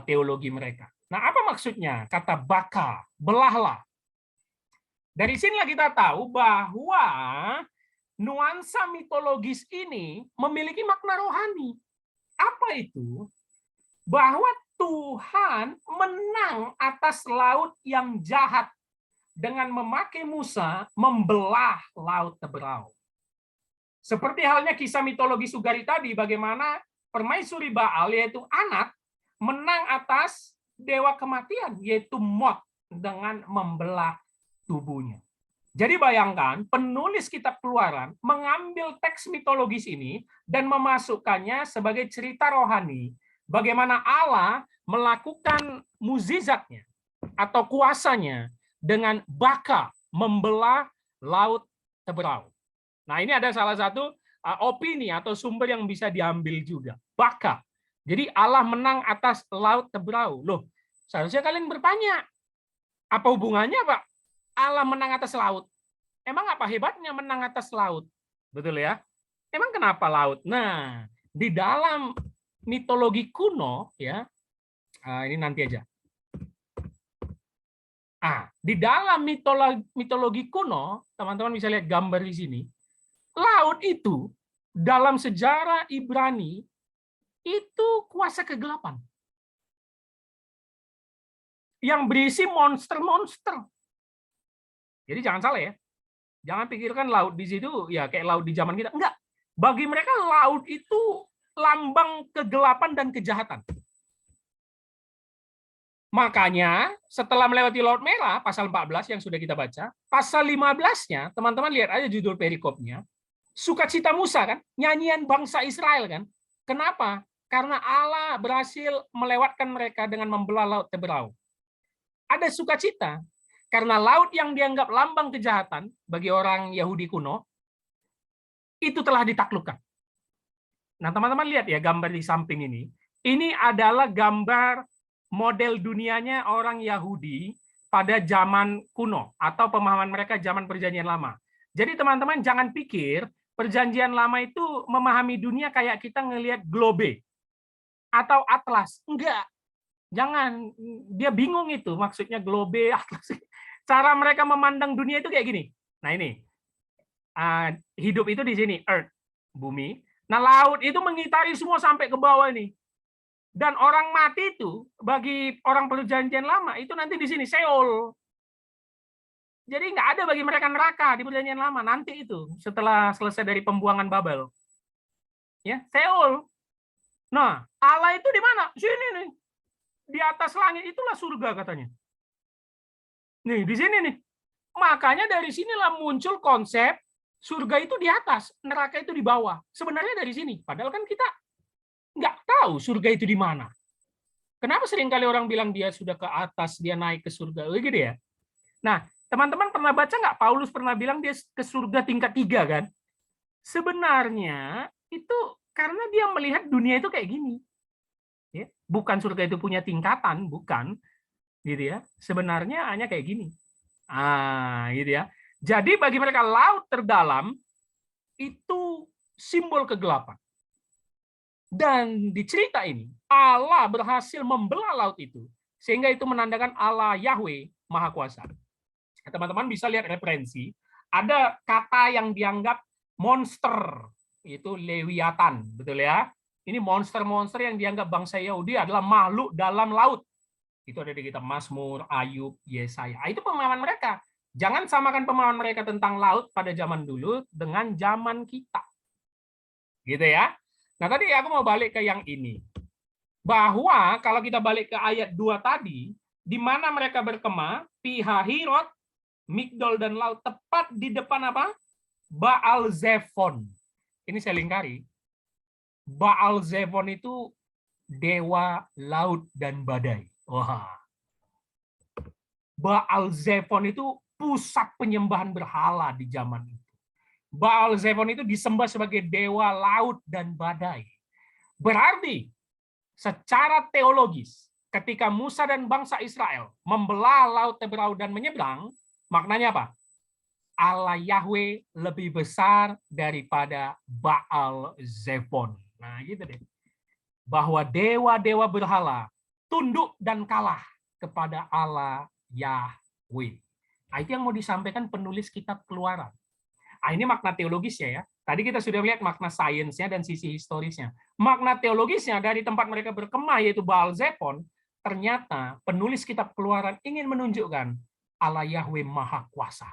teologi mereka. Nah, apa maksudnya kata baka, belahlah? Dari sinilah kita tahu bahwa nuansa mitologis ini memiliki makna rohani. Apa itu? Bahwa Tuhan menang atas laut yang jahat dengan memakai Musa membelah laut Teberau. Seperti halnya kisah mitologis Ugarit tadi, bagaimana permaisuri Baal, yaitu Anat, menang atas dewa kematian, yaitu Mot, dengan membelah tubuhnya. Jadi bayangkan, penulis kitab Keluaran mengambil teks mitologis ini dan memasukkannya sebagai cerita rohani, bagaimana Allah melakukan mukjizatnya atau kuasanya dengan baka, membelah laut Teberau. Nah, ini ada salah satu opini atau sumber yang bisa diambil juga. Baka. Jadi Allah menang atas laut Teberau. Loh, seharusnya kalian bertanya, apa hubungannya, Pak? Allah menang atas laut. Emang apa hebatnya menang atas laut? Betul ya? Emang kenapa laut? Nah, di dalam mitologi kuno, ya, ini nanti aja. Di dalam mitologi kuno, teman-teman bisa lihat gambar di sini. Laut itu dalam sejarah Ibrani itu kuasa kegelapan yang berisi monster-monster. Jadi jangan salah ya, jangan pikirkan laut di situ ya kayak laut di zaman kita. Enggak, bagi mereka laut itu lambang kegelapan dan kejahatan. Makanya setelah melewati Laut Merah, pasal 14 yang sudah kita baca, pasal 15-nya, teman-teman lihat aja judul perikopnya, sukacita Musa kan, nyanyian bangsa Israel kan. Kenapa? Karena Allah berhasil melewatkan mereka dengan membelah laut Teberau. Ada sukacita karena laut yang dianggap lambang kejahatan bagi orang Yahudi kuno itu telah ditaklukkan. Nah, teman-teman lihat ya gambar di samping ini. Ini adalah gambar model dunianya orang Yahudi pada zaman kuno atau pemahaman mereka zaman Perjanjian Lama. Jadi teman-teman jangan pikir Perjanjian Lama itu memahami dunia kayak kita ngelihat globe atau atlas. Enggak. Jangan. Dia bingung itu maksudnya globe, atlas. Cara mereka memandang dunia itu kayak gini. Nah ini. Hidup itu di sini, earth, bumi. Nah laut itu mengitari semua sampai ke bawah ini. Dan orang mati itu bagi orang perjanjian lama itu nanti di sini Seol. Jadi nggak ada bagi mereka neraka di perjanjian lama nanti itu setelah selesai dari pembuangan Babel. Ya, Seol. Nah, Allah itu di mana? Sini nih. Di atas langit itulah surga katanya. Nih, di sini nih. Makanya dari sinilah muncul konsep surga itu di atas, neraka itu di bawah. Sebenarnya dari sini. Padahal kan kita nggak tahu surga itu di mana. Kenapa seringkali orang bilang dia sudah ke atas, dia naik ke surga, gitu ya? Nah, teman-teman pernah baca nggak Paulus pernah bilang dia ke surga tingkat 3 kan? Sebenarnya itu karena dia melihat dunia itu kayak gini. Ya, bukan surga itu punya tingkatan, bukan, gitu ya. Sebenarnya hanya kayak gini. Gitu ya. Jadi bagi mereka laut terdalam itu simbol kegelapan. Dan di cerita ini, Allah berhasil membelah laut itu. Sehingga itu menandakan Allah Yahweh Maha Kuasa. Teman-teman bisa lihat referensi. Ada kata yang dianggap monster. Itu Lewiatan. Betul ya? Ini monster-monster yang dianggap bangsa Yahudi adalah makhluk dalam laut. Itu ada di kitab Mazmur, Ayub, Yesaya. Itu pemahaman mereka. Jangan samakan pemahaman mereka tentang laut pada zaman dulu dengan zaman kita. Gitu ya. Nah, tadi aku mau balik ke yang ini. Bahwa kalau kita balik ke ayat 2 tadi, di mana mereka berkemah, Pihahirot, Migdol dan laut, tepat di depan apa? Baal Zephon. Ini saya lingkari. Baal Zephon itu dewa laut dan badai. Wah. Baal Zephon itu pusat penyembahan berhala di zaman itu. Baal Zephon itu disembah sebagai dewa laut dan badai. Berarti secara teologis, ketika Musa dan bangsa Israel membelah laut Teberau dan menyeberang, maknanya apa? Allah Yahweh lebih besar daripada Baal Zephon. Nah, gitu deh. Bahwa dewa-dewa berhala tunduk dan kalah kepada Allah Yahweh. Nah, itu yang mau disampaikan penulis kitab Keluaran. Ini makna teologisnya ya. Tadi kita sudah lihat makna sainsnya dan sisi historisnya. Makna teologisnya dari tempat mereka berkemah yaitu Baal Zephon, ternyata penulis kitab Keluaran ingin menunjukkan Allah Yahweh Maha Kuasa.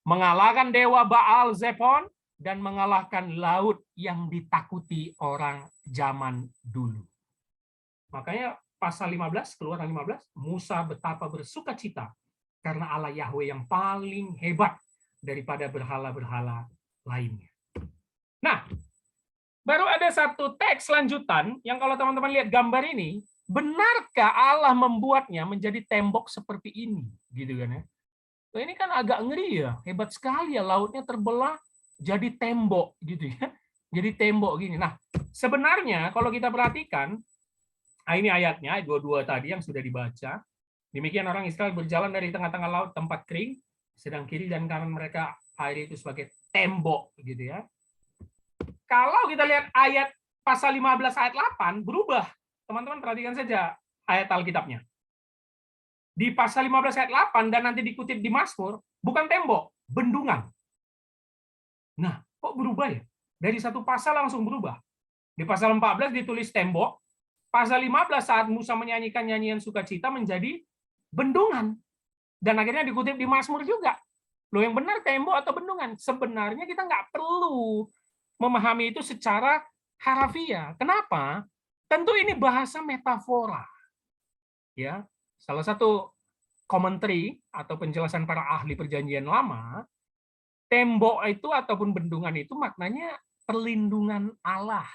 Mengalahkan dewa Baal Zephon dan mengalahkan laut yang ditakuti orang zaman dulu. Makanya pasal 15, Keluaran 15, Musa betapa bersukacita karena Allah Yahweh yang paling hebat daripada berhala-berhala lainnya. Nah, baru ada satu teks lanjutan yang kalau teman-teman lihat gambar ini, benarkah Allah membuatnya menjadi tembok seperti ini? Gitu kan ya. Nah, ini kan agak ngeri ya, hebat sekali ya, lautnya terbelah jadi tembok gitu ya. Jadi tembok gini. Nah, sebenarnya kalau kita perhatikan, ini ayatnya, ayat 22 tadi yang sudah dibaca. Demikian orang Israel berjalan dari tengah-tengah laut tempat kering, sedang kiri dan kanan mereka air itu sebagai tembok gitu ya. Kalau kita lihat ayat pasal 15 ayat 8 berubah. Teman-teman perhatikan saja ayat Alkitabnya. Di pasal 15 ayat 8 dan nanti dikutip di Mazmur, bukan tembok, bendungan. Nah, kok berubah ya? Dari satu pasal langsung berubah. Di pasal 14 ditulis tembok, pasal 15 saat Musa menyanyikan nyanyian sukacita menjadi bendungan. Dan akhirnya dikutip di Mazmur juga. Loh, yang benar tembok atau bendungan? Sebenarnya kita nggak perlu memahami itu secara harafiah. Kenapa? Tentu ini bahasa metafora. Ya, salah satu komentari atau penjelasan para ahli perjanjian lama, tembok itu ataupun bendungan itu maknanya perlindungan Allah.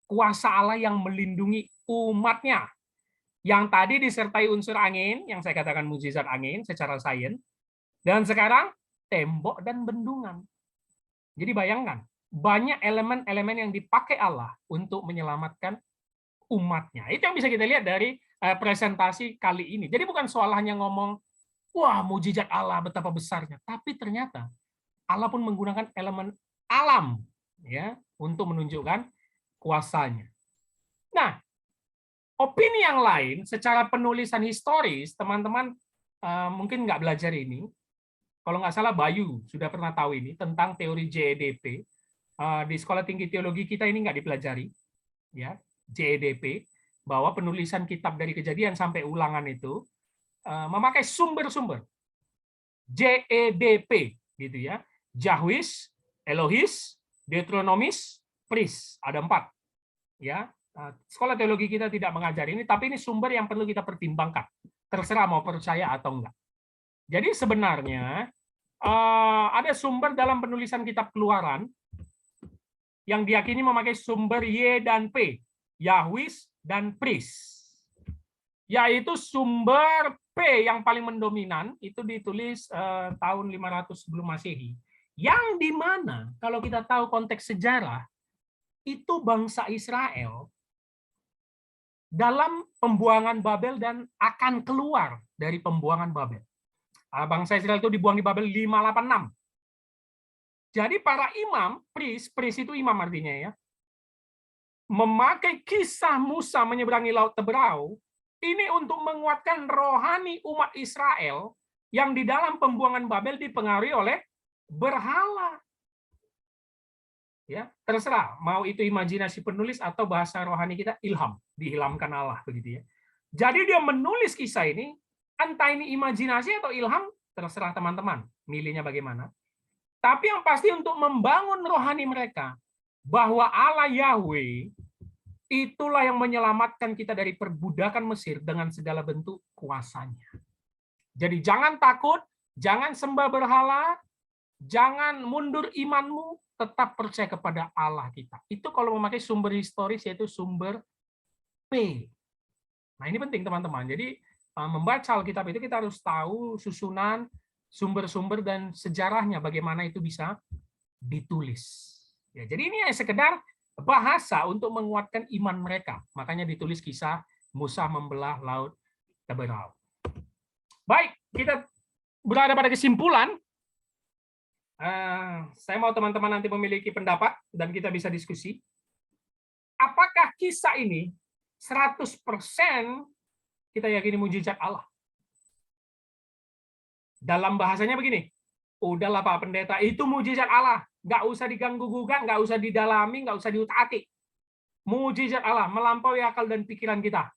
Kuasa Allah yang melindungi umatnya. Yang tadi disertai unsur angin, yang saya katakan mukjizat angin secara sains, dan sekarang tembok dan bendungan. Jadi bayangkan, banyak elemen-elemen yang dipakai Allah untuk menyelamatkan umatnya. Itu yang bisa kita lihat dari presentasi kali ini. Jadi bukan soal hanya ngomong, wah mukjizat Allah betapa besarnya, tapi ternyata Allah pun menggunakan elemen alam ya untuk menunjukkan kuasanya. Nah, opini yang lain secara penulisan historis, teman-teman mungkin nggak belajar ini. Kalau nggak salah Bayu sudah pernah tahu ini tentang teori JEDP. Di Sekolah Tinggi Teologi kita ini nggak dipelajari, ya JEDP. bahwa penulisan kitab dari Kejadian sampai Ulangan itu memakai sumber-sumber JEDP gitu ya. Jahwis, Elohis, Deuteronomis, Pris. Ada 4. Ya. Sekolah teologi kita tidak mengajari ini, tapi ini sumber yang perlu kita pertimbangkan. Terserah mau percaya atau enggak. Jadi sebenarnya ada sumber dalam penulisan kitab Keluaran yang diyakini memakai sumber Y dan P, Yahwis dan Pris. Yaitu sumber P yang paling mendominan itu ditulis tahun 500 sebelum Masehi. Yang di mana kalau kita tahu konteks sejarah itu bangsa Israel dalam pembuangan Babel dan akan keluar dari pembuangan Babel. Bangsa Israel itu dibuang di Babel 586. Jadi para imam, pris itu imam artinya ya, memakai kisah Musa menyeberangi Laut Teberau ini untuk menguatkan rohani umat Israel yang di dalam pembuangan Babel dipengaruhi oleh berhala. Ya, terserah mau itu imajinasi penulis atau bahasa rohani kita ilham, diilhamkan Allah begitu ya. Jadi dia menulis kisah ini, entah ini imajinasi atau ilham, terserah teman-teman milihnya bagaimana. Tapi yang pasti untuk membangun rohani mereka bahwa Allah Yahweh itulah yang menyelamatkan kita dari perbudakan Mesir dengan segala bentuk kuasanya. Jadi jangan takut, jangan sembah berhala, jangan mundur imanmu, tetap percaya kepada Allah kita. Itu kalau memakai sumber historis yaitu sumber P. Nah ini penting teman-teman. Jadi membaca Alkitab itu kita harus tahu susunan, sumber-sumber dan sejarahnya bagaimana itu bisa ditulis. Ya, jadi ini sekedar bahasa untuk menguatkan iman mereka. Makanya ditulis kisah Musa membelah Laut Teberau. Baik, kita berada pada kesimpulan. Saya mau teman-teman nanti memiliki pendapat dan kita bisa diskusi. Apakah kisah ini 100% kita yakini mujizat Allah? Dalam bahasanya begini, udahlah Pak Pendeta, itu mujizat Allah. Nggak usah diganggu-gugat, nggak usah didalami, nggak usah diutak-atik. Mujizat Allah melampaui akal dan pikiran kita.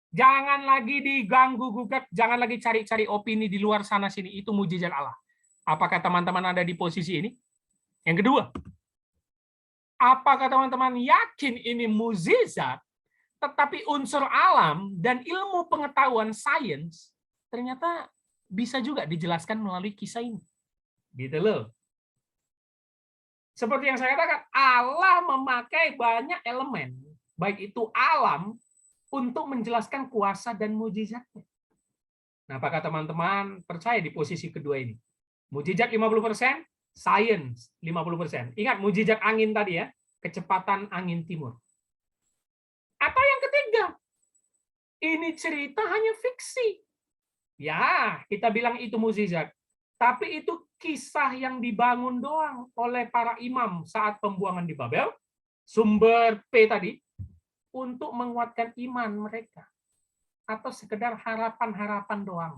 Jangan lagi diganggu-gugat, jangan lagi cari-cari opini di luar sana-sini. Itu mujizat Allah. Apakah teman-teman ada di posisi ini? Yang kedua, apakah teman-teman yakin ini mukjizat, tetapi unsur alam dan ilmu pengetahuan sains ternyata bisa juga dijelaskan melalui kisah ini? Gitu loh. Seperti yang saya katakan, Allah memakai banyak elemen, baik itu alam, untuk menjelaskan kuasa dan mukjizatnya. Nah, apakah teman-teman percaya di posisi kedua ini? Mukjizat 50%, sains 50%. Ingat mukjizat angin tadi ya, kecepatan angin timur. Atau yang ketiga, ini cerita hanya fiksi. Ya, kita bilang itu mukjizat. Tapi itu kisah yang dibangun doang oleh para imam saat pembuangan di Babel, sumber P tadi, untuk menguatkan iman mereka. Atau sekedar harapan-harapan doang.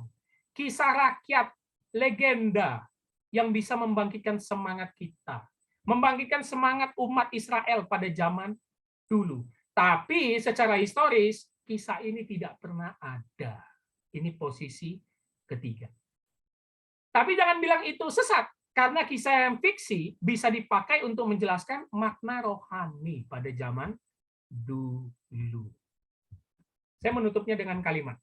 Kisah rakyat, legenda yang bisa membangkitkan semangat kita. Membangkitkan semangat umat Israel pada zaman dulu. Tapi secara historis, kisah ini tidak pernah ada. Ini posisi ketiga. Tapi jangan bilang itu sesat, karena kisah yang fiksi bisa dipakai untuk menjelaskan makna rohani pada zaman dulu. Saya menutupnya dengan kalimat.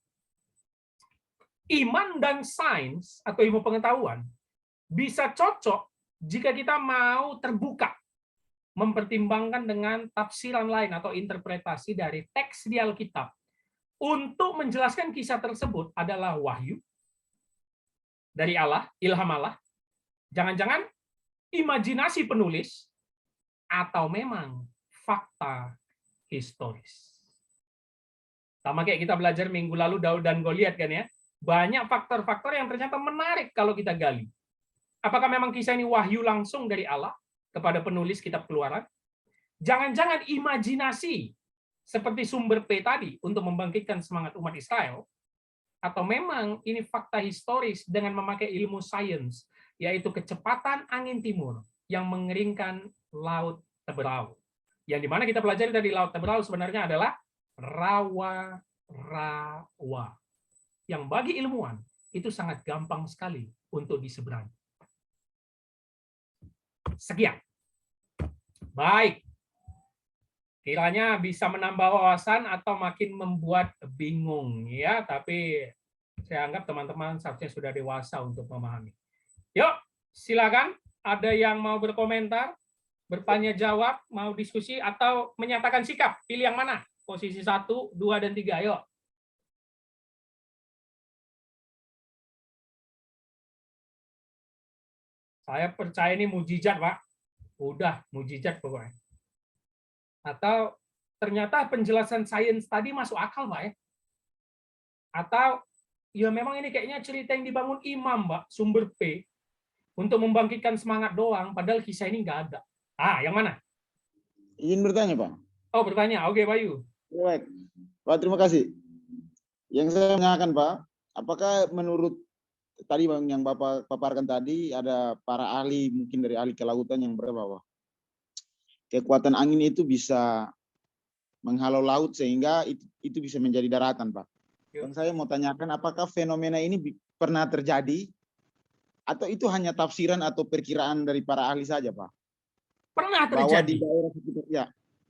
Iman dan sains atau ilmu pengetahuan bisa cocok jika kita mau terbuka, mempertimbangkan dengan tafsiran lain atau interpretasi dari teks di Alkitab untuk menjelaskan kisah tersebut adalah wahyu dari Allah, ilham Allah, jangan-jangan imajinasi penulis, atau memang fakta historis. Sama kayak kita belajar minggu lalu Daud dan Goliat kan ya, banyak faktor-faktor yang ternyata menarik kalau kita gali. Apakah memang kisah ini wahyu langsung dari Allah kepada penulis kitab Keluaran? Jangan-jangan imajinasi seperti sumber P tadi untuk membangkitkan semangat umat Israel? Atau memang ini fakta historis dengan memakai ilmu sains, yaitu kecepatan angin timur yang mengeringkan Laut Teberau. Yang dimana kita pelajari dari Laut Teberau sebenarnya adalah rawa-rawa. Yang bagi ilmuwan itu sangat gampang sekali untuk diseberangi. Sekian. Baik. Kiranya bisa menambah wawasan atau makin membuat bingung ya, tapi saya anggap teman-teman seharusnya sudah dewasa untuk memahami. Yuk, silakan. Ada yang mau berkomentar, bertanya jawab, mau diskusi atau menyatakan sikap? Pilih yang mana? Posisi 1, 2, dan 3. Yuk. Saya percaya ini mujizat, Pak. Udah, mujizat pokoknya. Atau ternyata penjelasan sains tadi masuk akal, Pak ya? Atau ya memang ini kayaknya cerita yang dibangun imam, Mbak, sumber P untuk membangkitkan semangat doang, padahal kisah ini nggak ada. Yang mana? Izin bertanya, Pak. Oh, bertanya. Oke, Bayu. Baik. Pak, terima kasih. Yang saya menanyakan, Pak, apakah menurut tadi Bang yang Bapak paparkan tadi ada para ahli, mungkin dari ahli kelautan yang berapa, Pak? Kekuatan angin itu bisa menghalau laut sehingga itu bisa menjadi daratan, Pak. Yang saya mau tanyakan, apakah fenomena ini pernah terjadi atau itu hanya tafsiran atau perkiraan dari para ahli saja, Pak? Pernah Bahwa terjadi. di daerah sekitar, ya.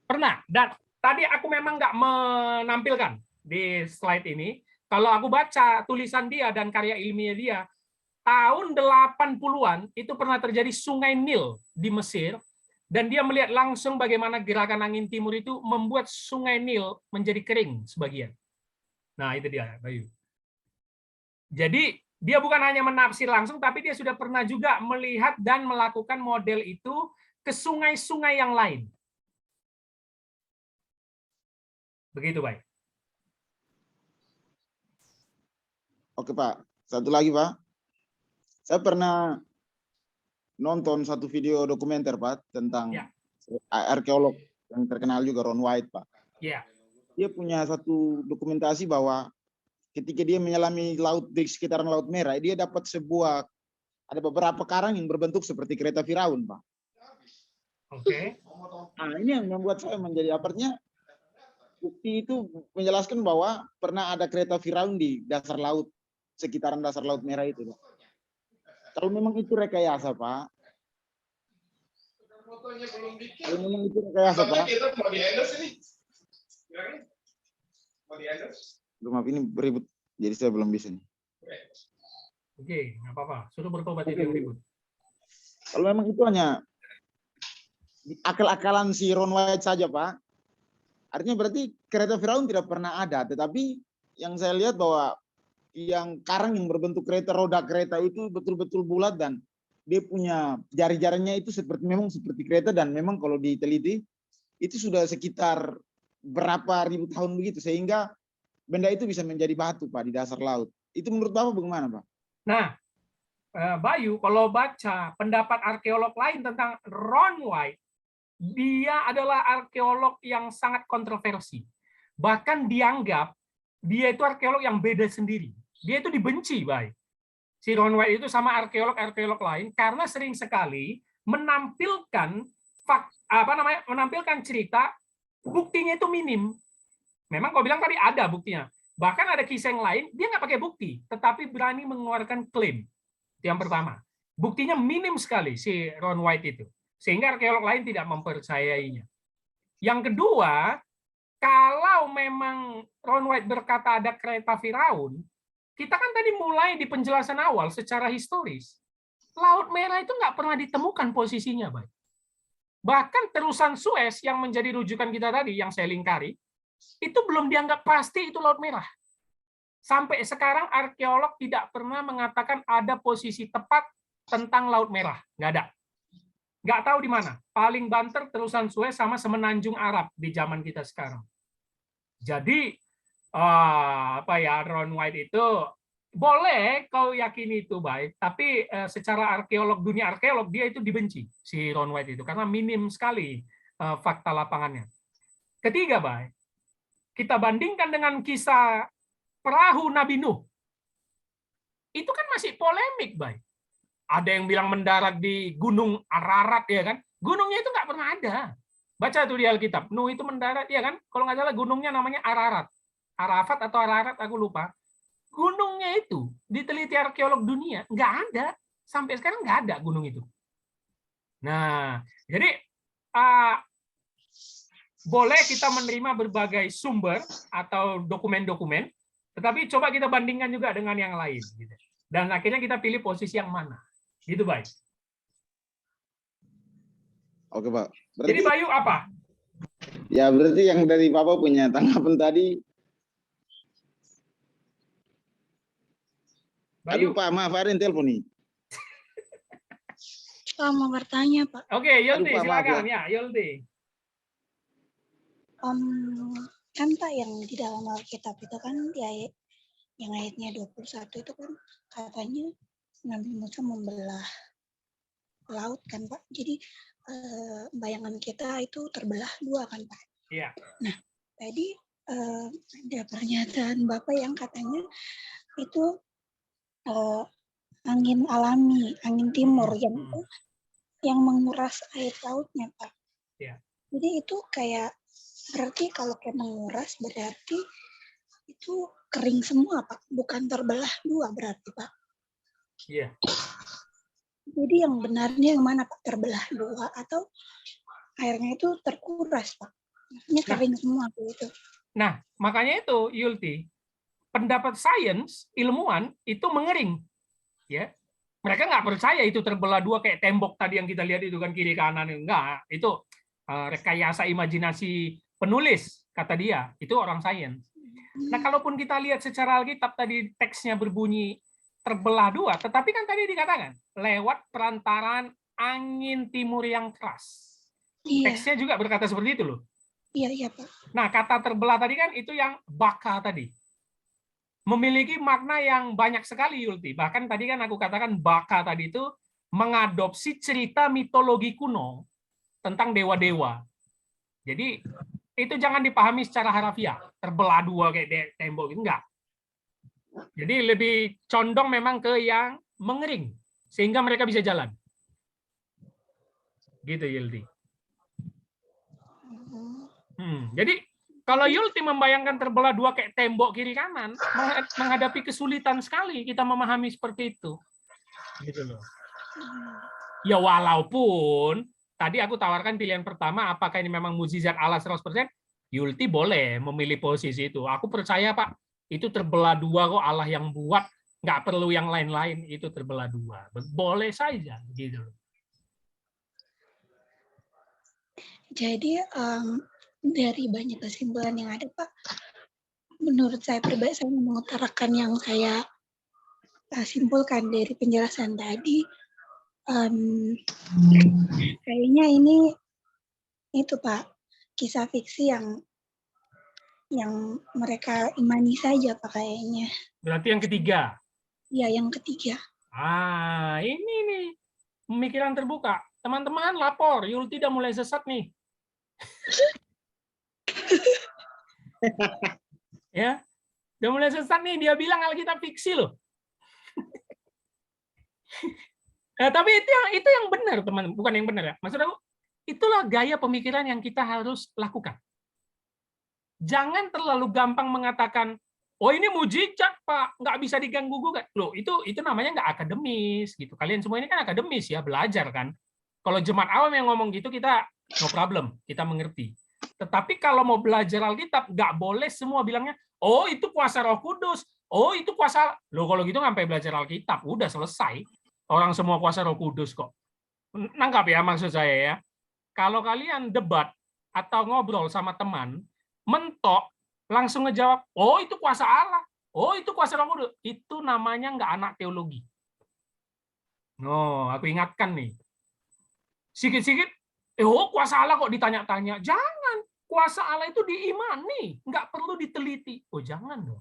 Pernah. Dan tadi aku memang nggak menampilkan di slide ini. Kalau aku baca tulisan dia dan karya ilmiah dia, tahun 80-an itu pernah terjadi Sungai Nil di Mesir. Dan dia melihat langsung bagaimana gerakan angin timur itu membuat Sungai Nil menjadi kering sebagian. Nah, itu dia, Bayu. Jadi, dia bukan hanya menafsir langsung, tapi dia sudah pernah juga melihat dan melakukan model itu ke sungai-sungai yang lain. Begitu, Baik. Oke, Pak. Satu lagi, Pak. Saya pernah nonton satu video dokumenter, Pak, tentang arkeolog yang terkenal juga, Ron White, Pak. Ya. Dia punya satu dokumentasi bahwa ketika dia menyelami laut di sekitaran Laut Merah, dia dapat ada beberapa karang yang berbentuk seperti kereta Firaun, Pak. Oke. Nah, ini yang membuat saya menjadi artinya bukti itu menjelaskan bahwa pernah ada kereta Firaun di dasar laut, sekitaran dasar Laut Merah itu, Pak. Kalau memang itu rekayasa, Pak. Kalau memang itu rekayasa, Pak. Maaf, ini beribut, jadi saya belum bisa nih. Oke, nggak apa-apa. Sudah bertobat itu yang ribut. Kalau memang itu hanya akal-akalan si Ron White saja, Pak. Artinya berarti kereta Firaun tidak pernah ada, tetapi yang saya lihat bahwa yang karang yang berbentuk kereta, roda kereta itu betul-betul bulat dan dia punya jari-jarinya itu memang seperti kereta, dan memang kalau diteliti itu sudah sekitar berapa ribu tahun begitu, sehingga benda itu bisa menjadi batu, Pak, di dasar laut. Itu menurut Bapak bagaimana, Pak? Nah, Bayu, kalau baca pendapat arkeolog lain tentang Ron White, dia adalah arkeolog yang sangat kontroversi. Bahkan dianggap dia itu arkeolog yang beda sendiri. Dia itu dibenci, baik. Si Ron White itu sama arkeolog lain karena sering sekali menampilkan menampilkan cerita buktinya itu minim. Memang kau bilang tadi ada buktinya. Bahkan ada kisah yang lain dia nggak pakai bukti, tetapi berani mengeluarkan klaim. Itu yang pertama. Buktinya minim sekali si Ron White itu, sehingga arkeolog lain tidak mempercayainya. Yang kedua, kalau memang Ron White berkata ada kereta Firaun, kita kan tadi mulai di penjelasan awal secara historis. Laut Merah itu nggak pernah ditemukan posisinya, baik. Bahkan terusan Suez yang menjadi rujukan kita tadi, yang saya lingkari, itu belum dianggap pasti itu Laut Merah. Sampai sekarang arkeolog tidak pernah mengatakan ada posisi tepat tentang Laut Merah. Nggak ada. Nggak tahu di mana. Paling banter terusan Suez sama Semenanjung Arab di zaman kita sekarang. Jadi Ron White itu boleh kau yakini itu baik, tapi secara dunia arkeolog dia itu dibenci si Ron White itu karena minim sekali fakta lapangannya. Ketiga, baik, kita bandingkan dengan kisah perahu Nabi Nuh. Itu kan masih polemik, baik. Ada yang bilang mendarat di Gunung Ararat, ya kan? Gunungnya itu nggak pernah ada. Baca tuh di Alkitab. Nuh itu mendarat, ya kan? Kalau nggak salah gunungnya namanya Ararat. Arafat atau Ararat, aku lupa. Gunungnya itu, diteliti arkeolog dunia, nggak ada. Sampai sekarang nggak ada gunung itu. Nah, jadi boleh kita menerima berbagai sumber atau dokumen-dokumen, tetapi coba kita bandingkan juga dengan yang lain. Gitu. Dan akhirnya kita pilih posisi yang mana. Gitu, baik. Oke, Pak. Jadi Bayu apa? Ya, berarti yang dari Bapak punya tanggapan tadi. Bayu. Aduh, Pak, maaf, ada yang telepon nih. Pak, mau bertanya, Pak. Oke, Yoldi, Aduh, Pak, maaf silakan ya, Yoldi. Kan Pak yang di dalam Alkitab itu kan di ayat, yang ayatnya 21 itu kan katanya Nabi Musa membelah laut kan Pak. Jadi bayangan kita itu terbelah dua kan Pak. Iya. Nah, tadi ada pernyataan Bapak yang katanya itu angin alami, angin timur yang menguras air lautnya Pak. Iya. Jadi itu kayak berarti kalau kayak menguras berarti itu kering semua Pak, bukan terbelah dua berarti Pak. Iya. Jadi yang benarnya yang mana Pak, terbelah dua atau airnya itu terkuras Pak? Maksudnya kering semua gitu. Nah, makanya itu Yulti, pendapat sains ilmuwan itu mengering, ya. Mereka nggak percaya itu terbelah dua kayak tembok tadi yang kita lihat itu kan kiri kanan, enggak. Itu rekayasa imajinasi penulis, kata dia. Itu orang sains. Nah, kalaupun kita lihat secara Alkitab tadi teksnya berbunyi terbelah dua, tetapi kan tadi dikatakan lewat perantaran angin timur yang keras. Iya. Teksnya juga berkata seperti itu loh. Iya Pak. Nah, kata terbelah tadi kan itu yang baka tadi. Memiliki makna yang banyak sekali, Yulti. Bahkan tadi kan aku katakan baka tadi itu mengadopsi cerita mitologi kuno tentang dewa-dewa. Jadi itu jangan dipahami secara harafiah, terbelah dua kayak tembok itu enggak. Jadi lebih condong memang ke yang mengering sehingga mereka bisa jalan. Gitu Yulti. Jadi kalau Yulti membayangkan terbelah dua kayak tembok kiri kanan, menghadapi kesulitan sekali kita memahami seperti itu. Gitu loh. Ya walaupun tadi aku tawarkan pilihan pertama, apakah ini memang mukjizat Allah 100%? Yulti boleh memilih posisi itu. Aku percaya Pak, itu terbelah dua kok Allah yang buat, nggak perlu yang lain-lain, itu terbelah dua. Boleh saja, gitu. Jadi dari banyak kesimpulan yang ada Pak, menurut saya pribadi saya mengutarakan yang saya simpulkan dari penjelasan tadi. Kayaknya ini itu Pak, kisah fiksi yang mereka imani saja Pak kayaknya. Berarti yang ketiga. Ya, yang ketiga. Ini nih pemikiran terbuka. Teman-teman lapor, Yulti udah mulai sesat nih. Ya, udah mulai sesat nih. Dia bilang Alkitab fiksi loh. Nah, tapi itu yang benar, teman, bukan yang benar ya. Maksud aku, itulah gaya pemikiran yang kita harus lakukan. Jangan terlalu gampang mengatakan, oh ini mujizat Pak, nggak bisa diganggu gugat. Loh, itu namanya nggak akademis gitu. Kalian semua ini kan akademis ya, belajar kan. Kalau jemaat awam yang ngomong gitu, kita no problem, kita mengerti. Tetapi kalau mau belajar Alkitab, nggak boleh semua bilangnya, oh itu kuasa Roh Kudus, oh itu kuasa. Loh kalau gitu sampai belajar Alkitab, udah selesai. Orang semua kuasa Roh Kudus kok. Nangkap ya maksud saya ya. Kalau kalian debat atau ngobrol sama teman, mentok, langsung ngejawab, oh itu kuasa Allah, oh itu kuasa Roh Kudus, itu namanya nggak anak teologi. No, aku ingatkan nih. Sikit-sikit, oh kuasa Allah kok ditanya-tanya. Jangan, kuasa Allah itu diimani, nggak perlu diteliti. Oh jangan dong.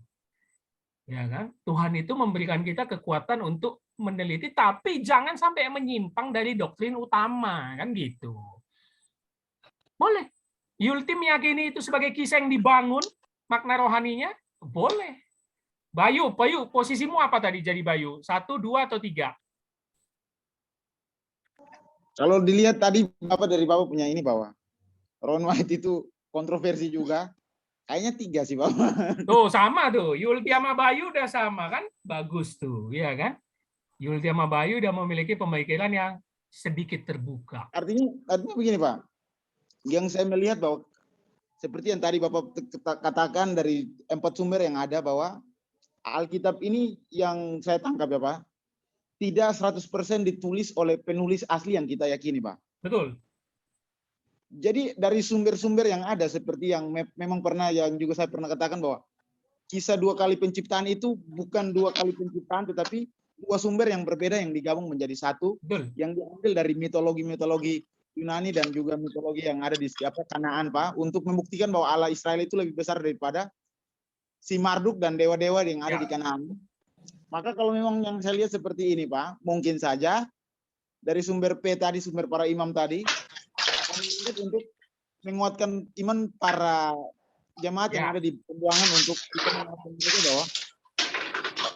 Ya kan? Tuhan itu memberikan kita kekuatan untuk meneliti, tapi jangan sampai menyimpang dari doktrin utama, kan gitu. Boleh. Yulti meyakini itu sebagai kisah yang dibangun, makna rohaninya, boleh. Bayu, posisimu apa tadi jadi Bayu? 1, 2, atau 3? Kalau dilihat tadi dari Bapak punya ini Bapak. Ron White itu kontroversi juga. Kayaknya 3 sih, Bapak. Tuh sama tuh, Yulti sama Bayu udah sama kan? Bagus tuh, ya kan? Yulti sama Bayu udah memiliki pemikiran yang sedikit terbuka. Artinya begini, Pak. Yang saya melihat bahwa seperti yang tadi Bapak katakan dari 4 sumber yang ada, bahwa Alkitab ini yang saya tangkap ya Pak, tidak 100% ditulis oleh penulis asli yang kita yakini, Pak. Betul. Jadi dari sumber-sumber yang ada seperti yang memang pernah, yang juga saya pernah katakan bahwa kisah 2 kali penciptaan itu bukan 2 kali penciptaan, tetapi 2 sumber yang berbeda yang digabung menjadi satu, Betul. yang diambil dari mitologi-mitologi Yunani dan juga mitologi yang ada di Kanaan, Pak, untuk membuktikan bahwa Allah Israel itu lebih besar daripada si Marduk dan dewa-dewa yang ada di Kanaan. Maka kalau memang yang saya lihat seperti ini, Pak, mungkin saja dari sumber P tadi, sumber para imam tadi, untuk menguatkan iman para jemaat yang ada di pembuangan untuk kita menguatkan mereka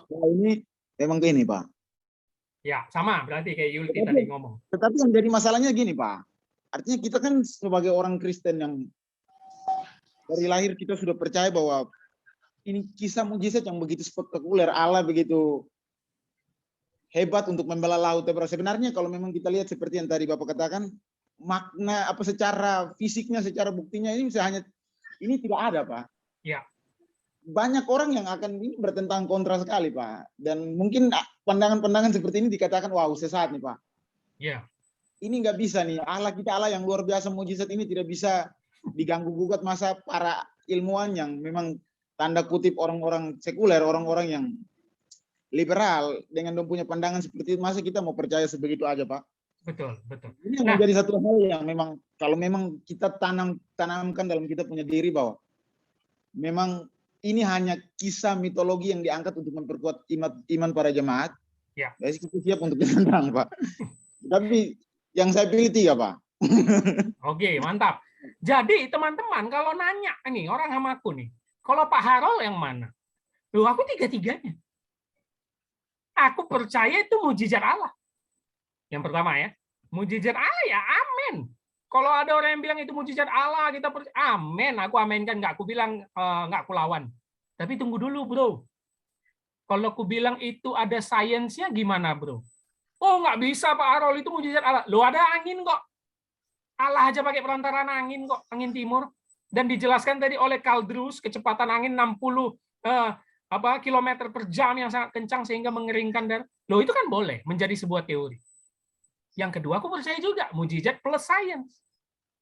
bahwa ini memang ini, Pak. Ya, sama berarti kayak Yulti tadi ngomong. Tetapi yang jadi masalahnya gini, Pak. Artinya kita kan sebagai orang Kristen yang dari lahir kita sudah percaya bahwa ini kisah mujizat yang begitu spektakuler, Allah begitu hebat untuk membelah laut. Sebenarnya kalau memang kita lihat seperti yang tadi Bapak katakan, makna apa secara fisiknya, secara buktinya ini hanya ini tidak ada, Pak. Ya. Banyak orang yang akan ini bertentang kontra sekali, Pak. Dan mungkin pandangan-pandangan seperti ini dikatakan wow sesat nih, Pak. Ya. Ini nggak bisa nih, Allah kita Allah yang luar biasa mujizat ini tidak bisa diganggu gugat, masa para ilmuwan yang memang tanda kutip orang-orang sekuler, orang-orang yang liberal dengan punya pandangan seperti itu, masa kita mau percaya sebegitu aja, Pak? Betul, betul. Ini menjadi satu hal yang memang kalau memang kita tanamkan dalam kita punya diri bahwa memang ini hanya kisah mitologi yang diangkat untuk memperkuat iman para jemaat. Ya. Jadi kita siap untuk ditentang, Pak. Tapi yang saya pilih 3, Pak. Oke, mantap. Jadi teman-teman kalau nanya nih orang sama aku nih, kalau Pak Harol yang mana? Loh, aku 3-tiganya. Aku percaya itu mujizat Allah. Yang pertama ya, mujizat Allah ya amin. Kalau ada orang yang bilang itu mujizat Allah, kita percaya, amin. Aku aminkan, nggak aku bilang nggak aku lawan. Tapi tunggu dulu, bro. Kalau aku bilang itu ada sainsnya gimana, bro? Oh, nggak bisa Pak Harol, itu mujizat Allah. Loh, ada angin kok. Allah aja pakai perantaraan angin kok, angin timur. Dan dijelaskan tadi oleh Kaldrus, kecepatan angin 60 kilometer per jam yang sangat kencang sehingga mengeringkan dan loh itu kan boleh menjadi sebuah teori. Yang kedua, aku percaya juga mujizat plus sains.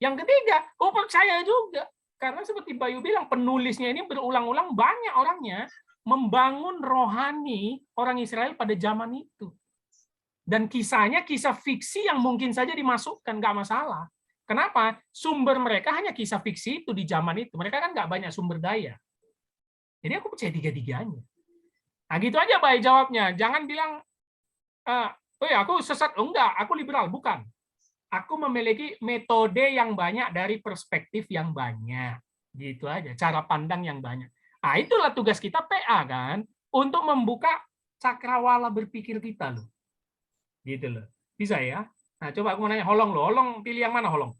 Yang ketiga, aku percaya juga karena seperti Bayu bilang, penulisnya ini berulang-ulang banyak orangnya membangun rohani orang Israel pada zaman itu. Dan kisahnya kisah fiksi yang mungkin saja dimasukkan, nggak masalah. Kenapa? Sumber mereka hanya kisah fiksi itu di zaman itu. Mereka kan nggak banyak sumber daya. Jadi aku percaya 3-tiganya. Nah gitu aja Bayu jawabnya. Jangan bilang, oh ya aku sesat. Oh, enggak, aku liberal. Bukan. Aku memiliki metode yang banyak dari perspektif yang banyak. Gitu aja. Cara pandang yang banyak. Nah itulah tugas kita PA kan. Untuk membuka cakrawala berpikir kita loh. Gitu loh. Bisa ya? Nah, coba aku mau nanya Holong loh. Holong pilih yang mana Holong?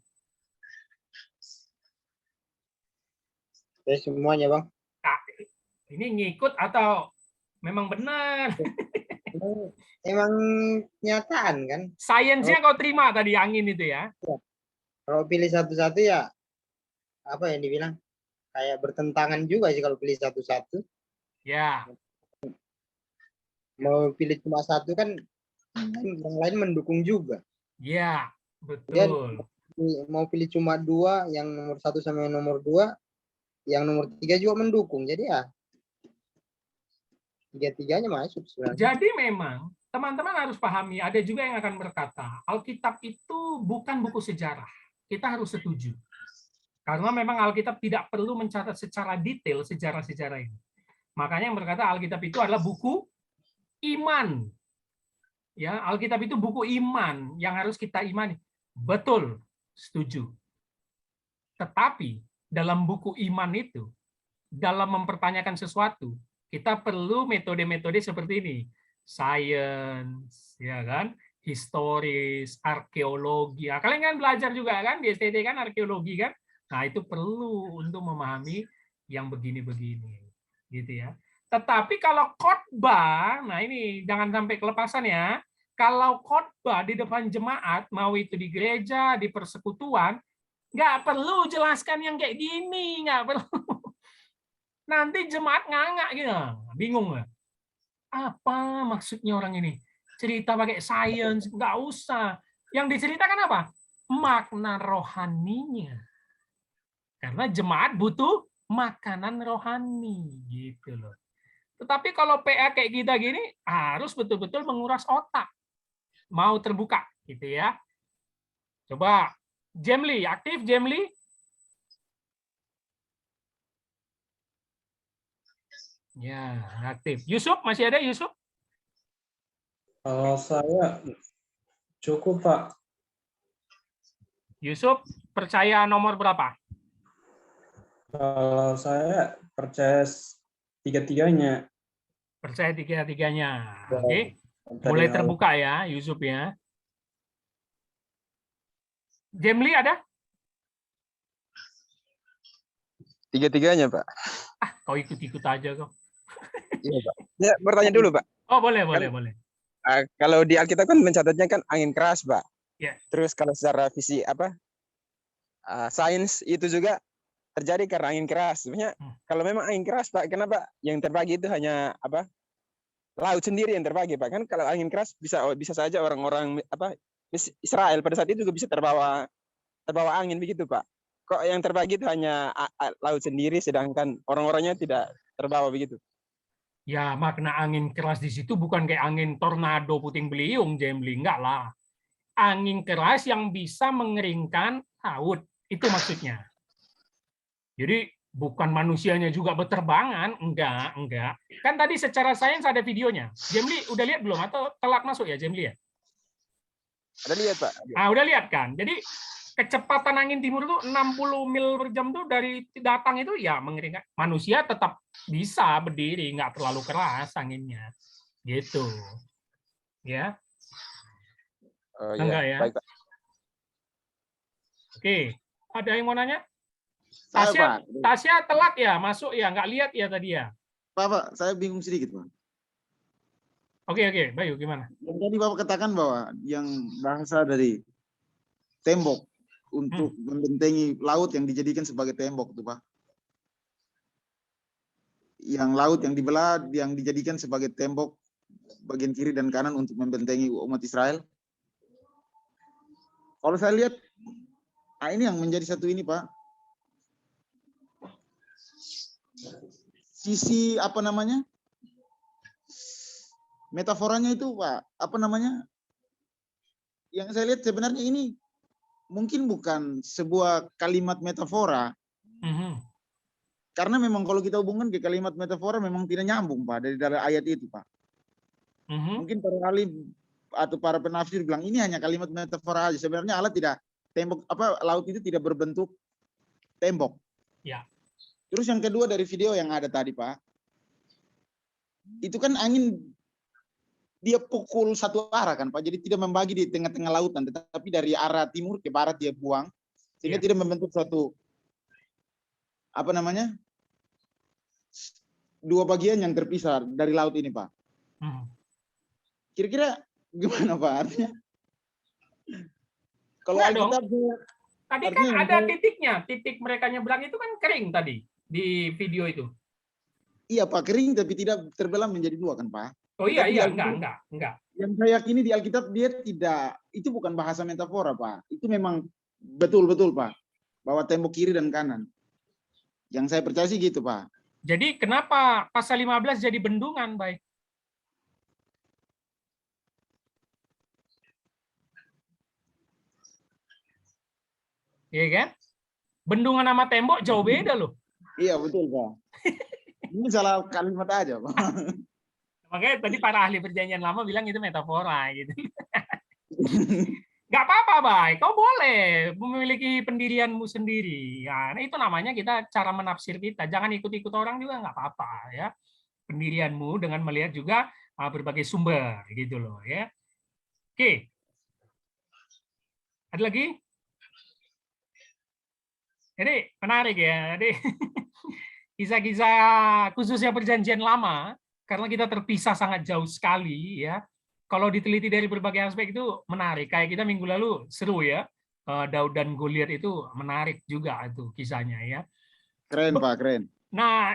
Semuanya, Bang. Nah, ini ngikut atau memang benar? Emang nyataan kan? Sainsnya kau terima tadi angin itu ya? Kalau pilih satu-satu ya apa yang dibilang? Kayak bertentangan juga sih kalau pilih satu-satu. Ya. Mau pilih cuma satu kan yang lain mendukung juga. Ya, betul. Dia mau pilih cuma 2, yang nomor 1 sama yang nomor 2, yang nomor 3 juga mendukung. Jadi ya 3-tiganya masuk sebenarnya. Jadi memang teman-teman harus pahami, ada juga yang akan berkata, Alkitab itu bukan buku sejarah. Kita harus setuju. Karena memang Alkitab tidak perlu mencatat secara detail sejarah-sejarah ini. Makanya yang berkata Alkitab itu adalah buku iman. Ya, Alkitab itu buku iman yang harus kita imani. Betul, setuju. Tetapi dalam buku iman itu, dalam mempertanyakan sesuatu, kita perlu metode-metode seperti ini. Science, ya kan? Historis, arkeologi. Nah, kalian kan belajar juga kan di STT kan arkeologi kan? Nah, itu perlu untuk memahami yang begini-begini, gitu ya. Tetapi kalau khotbah, nah ini jangan sampai kelepasan ya. Kalau khotbah di depan jemaat, mau itu di gereja, di persekutuan, nggak perlu jelaskan yang kayak gini, nggak perlu. Nanti jemaat nganga gitu, bingung nggak? Apa maksudnya orang ini? Cerita pakai sains, nggak usah. Yang diceritakan apa? Makna rohaninya. Karena jemaat butuh makanan rohani gitu loh. Tetapi kalau PA kayak kita gini harus betul-betul menguras otak. Mau terbuka gitu ya. Coba Jemli, aktif Jemli? Ya, aktif. Yusuf masih ada Yusuf? Kalau saya cukup, Pak. Yusuf percaya nomor berapa? Kalau saya percaya tiga-tiganya. Percaya tiga-tiganya. Oke. Tadi Mulai awal. terbuka ya Yusuf ya. Jemli ada? Tiga-tiganya, Pak. Ah, kau ikut-ikut aja kau. Iya, Pak. Ya, bertanya dulu, Pak. Oh, boleh, Kan, boleh. kalau di Alkitab kan mencatatnya kan angin keras, Pak. Ya. Terus kalau secara sains itu juga terjadi karena angin keras. Sebenarnya kalau memang angin keras, Pak, kenapa yang terbagi itu hanya laut sendiri yang terbagi, Pak? Kan kalau angin keras bisa saja orang-orang Israel pada saat itu juga bisa terbawa angin begitu, Pak. Kok yang terbagi itu hanya laut sendiri, sedangkan orang-orangnya tidak terbawa begitu? Ya, makna angin keras di situ bukan kayak angin tornado puting beliung, Jemli. Enggak lah. Angin keras yang bisa mengeringkan laut. Itu maksudnya. Jadi, bukan manusianya juga berterbangan. Enggak. Kan tadi secara sains ada videonya. Jemli, udah lihat belum? Atau telat masuk ya, Jemli ya? Ada lihat, Pak? Ah, udah lihat kan? Jadi, kecepatan angin timur itu 60 mil per jam tuh dari datang itu ya mengeringkan. Manusia tetap bisa berdiri, nggak terlalu keras anginnya. Gitu. Ya. Oh, Enggak iya. ya? Baik, Pak. Oke. Ada yang mau nanya? Saya, Pak. Tasya telat ya masuk ya, nggak lihat ya tadi ya. Pak, saya bingung sedikit, Pak. Oke, Bayu gimana? Yang tadi Bapak katakan bahwa yang bahasa dari tembok untuk membentengi laut yang dijadikan sebagai tembok itu, Pak. Yang laut yang dibelah yang dijadikan sebagai tembok bagian kiri dan kanan untuk membentengi umat Israel. Kalau saya lihat, ini yang menjadi satu ini, Pak. Sisi metaforanya itu, Pak, yang saya lihat sebenarnya ini mungkin bukan sebuah kalimat metafora. Karena memang kalau kita hubungkan ke kalimat metafora memang tidak nyambung, Pak, dari ayat itu, Pak. Mungkin para ahli atau para penafsir bilang ini hanya kalimat metafora aja. Sebenarnya Allah tidak laut itu tidak berbentuk tembok. Ya. Terus yang kedua dari video yang ada tadi, Pak, itu kan angin dia pukul satu arah kan, Pak. Jadi tidak membagi di tengah-tengah lautan, tetapi dari arah timur ke barat dia buang, sehingga tidak membentuk suatu dua bagian yang terpisah dari laut ini, Pak. Kira-kira gimana, Pak, artinya? Kalau Alkitab tadi kan ada titiknya, titik mereka nyebrang itu kan kering tadi di video itu. Iya, Pak, kering tapi tidak terbelah menjadi dua kan, Pak? Oh iya, enggak. Yang saya yakini di Alkitab dia tidak, itu bukan bahasa metafora, Pak. Itu memang betul-betul, Pak, bahwa tembok kiri dan kanan. Yang saya percaya sih gitu, Pak. Jadi kenapa pasal 15 jadi bendungan, baik? Iya kan? Bendungan sama tembok jauh beda loh. Iya, betul, Pak. Ini salah kalimat aja, Pak. Makanya tadi para ahli perjanjian lama bilang itu metafora gitu. Nggak apa-apa, Bay. Kau boleh memiliki pendirianmu sendiri. Ya, nah itu namanya kita cara menafsir kita. Jangan ikut-ikut orang juga nggak apa-apa ya. Pendirianmu dengan melihat juga berbagai sumber gitu loh ya. Oke. Ada lagi? Jadi menarik ya. Jadi kisah-kisah khususnya perjanjian lama, karena kita terpisah sangat jauh sekali ya. Kalau diteliti dari berbagai aspek itu menarik. Kayak kita minggu lalu seru ya. Daud dan Goliat itu menarik juga itu kisahnya ya. Keren, Pak, keren. Nah,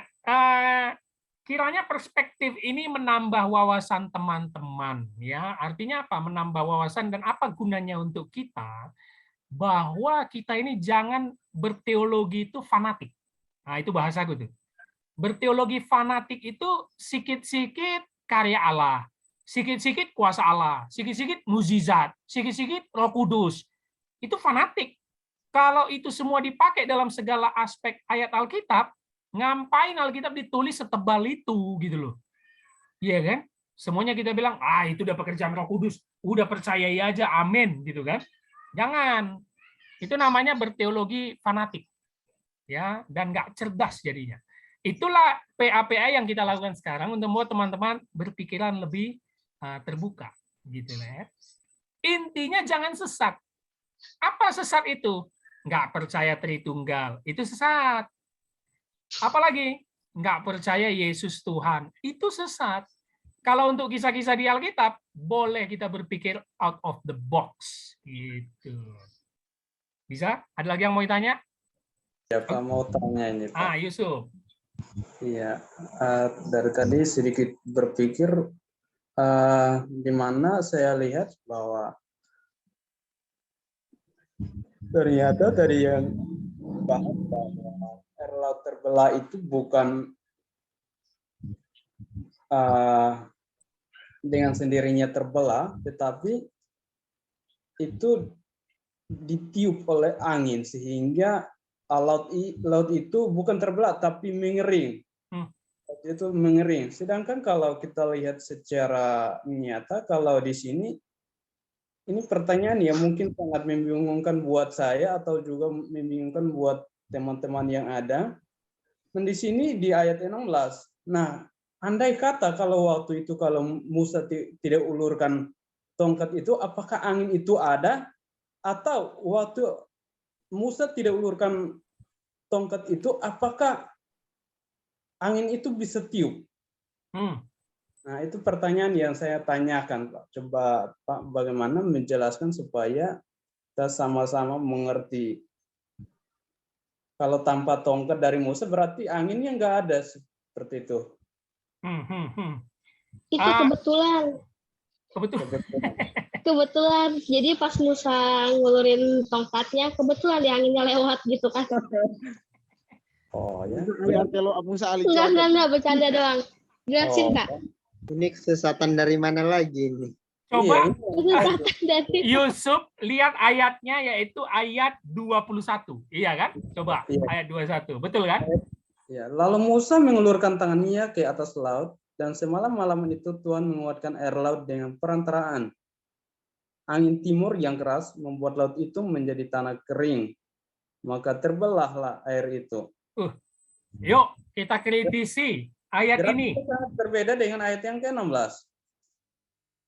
kiranya perspektif ini menambah wawasan teman-teman ya. Artinya apa? Menambah wawasan dan apa gunanya untuk kita bahwa kita ini jangan berteologi itu fanatik. Nah, itu bahasaku tuh. Berteologi fanatik itu sikit-sikit karya Allah, sikit-sikit kuasa Allah, sikit-sikit mukjizat, sikit-sikit Roh Kudus. Itu fanatik. Kalau itu semua dipakai dalam segala aspek ayat Alkitab, ngapain Alkitab ditulis setebal itu gitu loh. Iya kan? Semuanya kita bilang, itu udah pekerjaan Roh Kudus, udah percayai aja, amin gitu kan. Jangan. Itu namanya berteologi fanatik. Ya, dan nggak cerdas jadinya. Itulah PA-PA yang kita lakukan sekarang untuk membuat teman-teman berpikiran lebih terbuka gitu ya. Intinya jangan sesat. Apa sesat itu? Nggak percaya Tritunggal, itu sesat. Apalagi nggak percaya Yesus Tuhan, itu sesat. Kalau untuk kisah-kisah di Alkitab, boleh kita berpikir out of the box gitu. Bisa? Ada lagi yang mau ditanya? Ya Pak, mau tanya ini Pak. Yusuf. Iya, dari tadi sedikit berpikir di mana saya lihat bahwa ternyata dari yang bahas bahwa air laut terbelah itu bukan dengan sendirinya terbelah, tetapi itu ditiup oleh angin sehingga laut itu bukan terbelah tapi mengering. Itu mengering. Sedangkan kalau kita lihat secara nyata, kalau di sini ini pertanyaan yang mungkin sangat membingungkan buat saya atau juga membingungkan buat teman-teman yang ada. Dan di sini di ayat 16. Nah, andai kata kalau waktu itu kalau Musa tidak ulurkan tongkat itu, apakah angin itu ada? Atau waktu Musa tidak ulurkan tongkat itu, apakah angin itu bisa tiup? Nah, itu pertanyaan yang saya tanyakan, Pak. Coba Pak bagaimana menjelaskan supaya kita sama-sama mengerti. Kalau tanpa tongkat dari Musa berarti anginnya nggak ada seperti itu. Itu kebetulan. Kebetulan. Jadi pas Musa ngulurin tongkatnya, kebetulan ya anginnya lewat gitu kan. Oh ya. Enggak, bercanda doang. Jelasin, Kak. Ini kesesatan dari mana lagi ini? Coba Yusuf lihat ayatnya, yaitu ayat 21. Iya kan? Coba ayat 21. Betul kan? Ya, lalu Musa mengulurkan tangannya ke atas laut, dan semalam-malam itu Tuhan menguatkan air laut dengan perantaraan angin timur yang keras, membuat laut itu menjadi tanah kering. Maka terbelahlah air itu. Yuk, kita kritisi ayat ini. Sangat berbeda dengan ayat yang ke-16.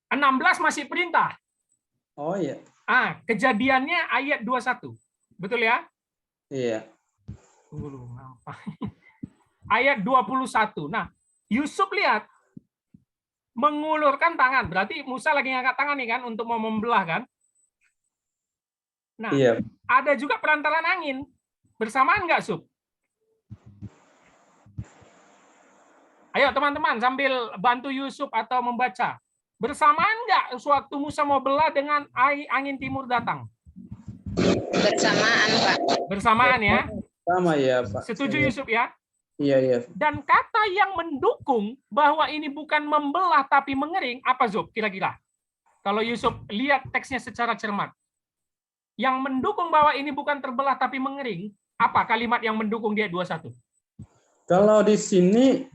16 masih perintah. Oh iya. Kejadiannya ayat 21. Betul ya? Iya. Ayat 21. Nah, Yusuf lihat mengulurkan tangan. Berarti Musa lagi ngangkat tangan nih kan untuk mau membelah kan? Nah, iya. Ada juga perantaran angin. Bersamaan nggak, Sub? Ayo teman-teman sambil bantu Yusuf atau membaca. Bersamaan nggak sewaktu Musa mau belah dengan angin timur datang? Bersamaan, Pak. Bersamaan ya? Sama ya, Pak. Setuju Yusuf ya? Iya, iya. Dan kata yang mendukung bahwa ini bukan membelah tapi mengering, apa Zub kira-kira? Kalau Yusuf lihat teksnya secara cermat. Yang mendukung bahwa ini bukan terbelah tapi mengering, apa kalimat yang mendukung dia 21? Kalau di sini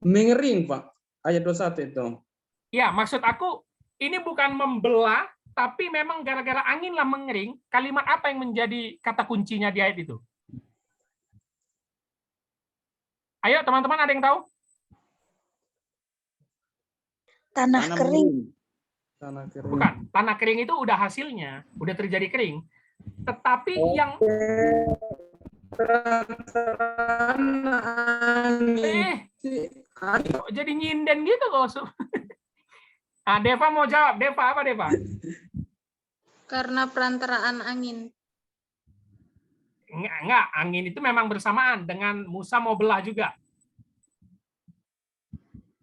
mengering, Pak. Ayat 21 itu. Ya, maksud aku ini bukan membelah, tapi memang gara-gara angin lah mengering. Kalimat apa yang menjadi kata kuncinya di ayat itu? Ayo teman-teman, ada yang tahu? Tanah kering. Tanah kering. Bukan, tanah kering itu udah hasilnya, udah terjadi kering. Tetapi yang kok jadi nyinden gitu kok. Ah, Deva mau jawab. Deva apa Deva? Karena perantaraan angin. Enggak, angin itu memang bersamaan dengan Musa mau belah juga.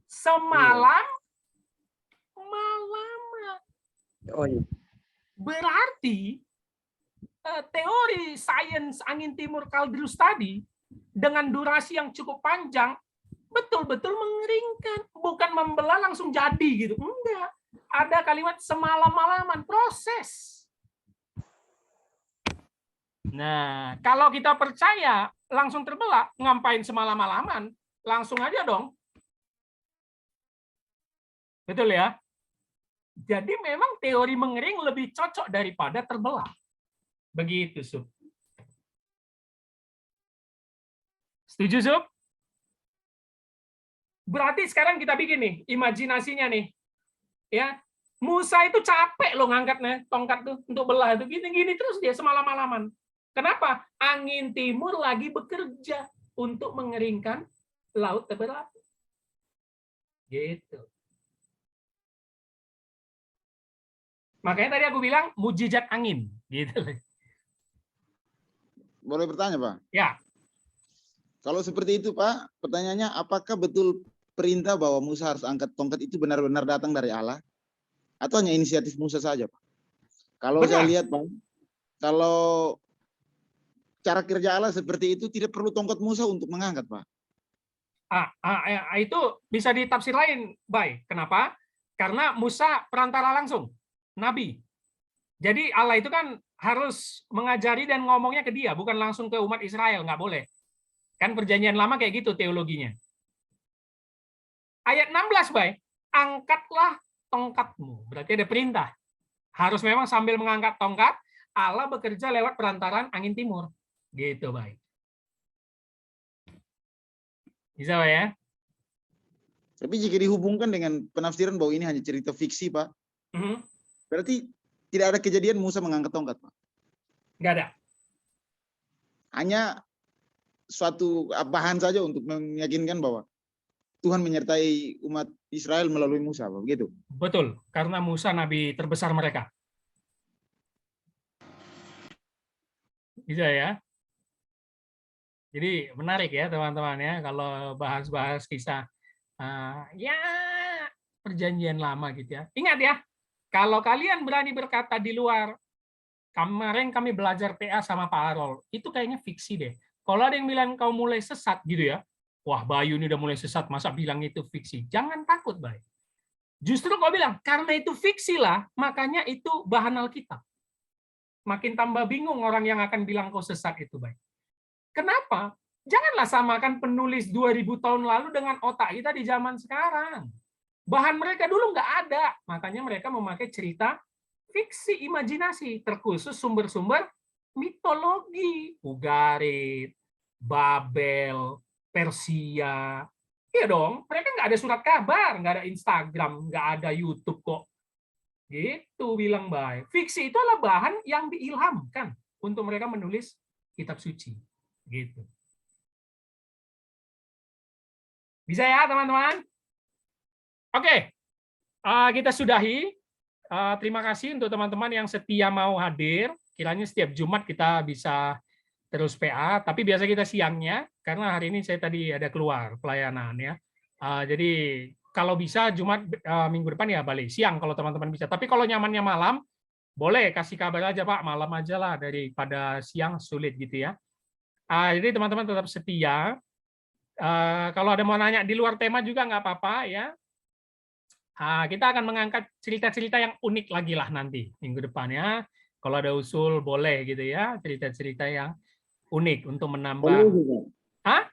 Semalam malam. Oh iya. Berarti teori sains angin timur kaldrus tadi dengan durasi yang cukup panjang betul-betul mengeringkan, bukan membelah langsung jadi gitu. Enggak. Ada kalimat semalam-malaman, proses. Nah, kalau kita percaya langsung terbelah, ngapain semalam-malaman? Langsung aja dong. Betul ya? Jadi memang teori mengering lebih cocok daripada terbelah. Begitu, Sub. Setuju, Sub? Berarti sekarang kita bikin nih, imajinasinya nih. Ya, Musa itu capek loh ngangkatnya tongkat tuh untuk belah itu gini-gini terus dia semalam-malaman. Kenapa? Angin timur lagi bekerja untuk mengeringkan laut terberapi. Gitu. Makanya tadi aku bilang mujizat angin, gitu. Boleh bertanya, Pak? Ya. Kalau seperti itu, Pak, pertanyaannya apakah betul perintah bahwa Musa harus angkat tongkat itu benar-benar datang dari Allah? Atau hanya inisiatif Musa saja, Pak? Kalau saya lihat, Pak, kalau cara kerja Allah seperti itu tidak perlu tongkat Musa untuk mengangkat, Pak. Itu bisa ditafsir lain, Bay. Kenapa? Karena Musa perantara langsung. Nabi. Jadi Allah itu kan harus mengajari dan ngomongnya ke dia, bukan langsung ke umat Israel, nggak boleh. Kan perjanjian lama kayak gitu teologinya. Ayat 16, Bay. Angkatlah tongkatmu. Berarti ada perintah. Harus memang sambil mengangkat tongkat, Allah bekerja lewat perantaran angin timur. Gitu, Bay. Bisa, Bay ya? Tapi jika dihubungkan dengan penafsiran bahwa ini hanya cerita fiksi, Pak, berarti tidak ada kejadian Musa mengangkat tongkat, Pak? Nggak ada. Hanya suatu bahan saja untuk meyakinkan bahwa Tuhan menyertai umat Israel melalui Musa, Pak, begitu? Betul, karena Musa nabi terbesar mereka. Bisa ya? Jadi menarik ya teman-teman ya, kalau bahas-bahas kisah ya perjanjian lama gitu ya. Ingat ya, kalau kalian berani berkata di luar, kemarin kami belajar PA sama Pak Arol, itu kayaknya fiksi deh. Kalau ada yang bilang kau mulai sesat gitu ya, wah Bayu ini udah mulai sesat, masa bilang itu fiksi? Jangan takut, Bay. Justru kau bilang, karena itu fiksi lah, makanya itu bahan Alkitab. Makin tambah bingung orang yang akan bilang kau sesat itu, Bay. Kenapa? Janganlah samakan penulis 2000 tahun lalu dengan otak kita di zaman sekarang. Bahan mereka dulu nggak ada, makanya mereka memakai cerita fiksi, imajinasi, terkhusus sumber-sumber mitologi, Ugarit, Babel, Persia. Iya dong, mereka nggak ada surat kabar, nggak ada Instagram, nggak ada YouTube kok. Gitu bilang baik. Fiksi itu adalah bahan yang diilhamkan untuk mereka menulis kitab suci. Gitu. Bisa ya teman-teman? Oke, kita sudahi. Terima kasih untuk teman-teman yang setia mau hadir. Kiranya setiap Jumat kita bisa terus PA, tapi biasa kita siangnya, karena hari ini saya tadi ada keluar pelayanan ya. Jadi kalau bisa Jumat minggu depan ya balik siang kalau teman-teman bisa. Tapi kalau nyamannya malam, boleh kasih kabar aja Pak, malam aja lah daripada siang sulit gitu ya. Jadi teman-teman tetap setia. Kalau ada mau nanya di luar tema juga nggak apa-apa ya. Kita akan mengangkat cerita-cerita yang unik lagi lah nanti minggu depannya. Kalau ada usul boleh gitu ya, cerita-cerita yang unik untuk menambah. Boleh usul, Pak. Hah?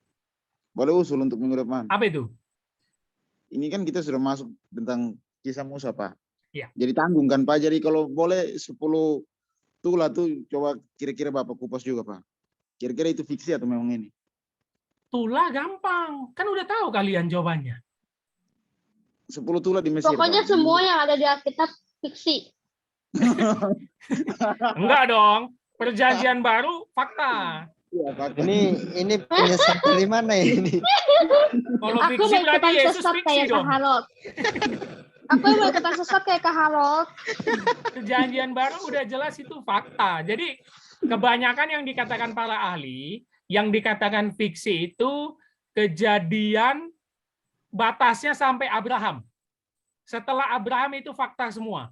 Boleh usul untuk minggu depan. Apa itu? Ini kan kita sudah masuk tentang kisah Musa, Pak. Iya. Jadi tanggung kan, Pak. Jadi kalau boleh 10 tula tuh coba kira-kira Bapak kupas juga, Pak. Kira-kira itu fiksi atau memang ini? Tula gampang. Kan udah tahu kalian jawabannya. 10 tula di Mesir. Pokoknya Pak. semua yang ada di Alkitab Fiksi. Enggak dong. Perjanjian baru fakta. Iya, Pak. Ini penyesat dari mana ini? Kalau Aku fiksi mau berarti ikutan Yesus sesat fiksi kayak Kak dong. Harold. Aku mau ikutan sesat kayak Kak Harold. Perjanjian baru udah jelas itu fakta. Jadi kebanyakan yang dikatakan para ahli, yang dikatakan fiksi itu kejadian batasnya sampai Abraham. Setelah Abraham itu fakta semua.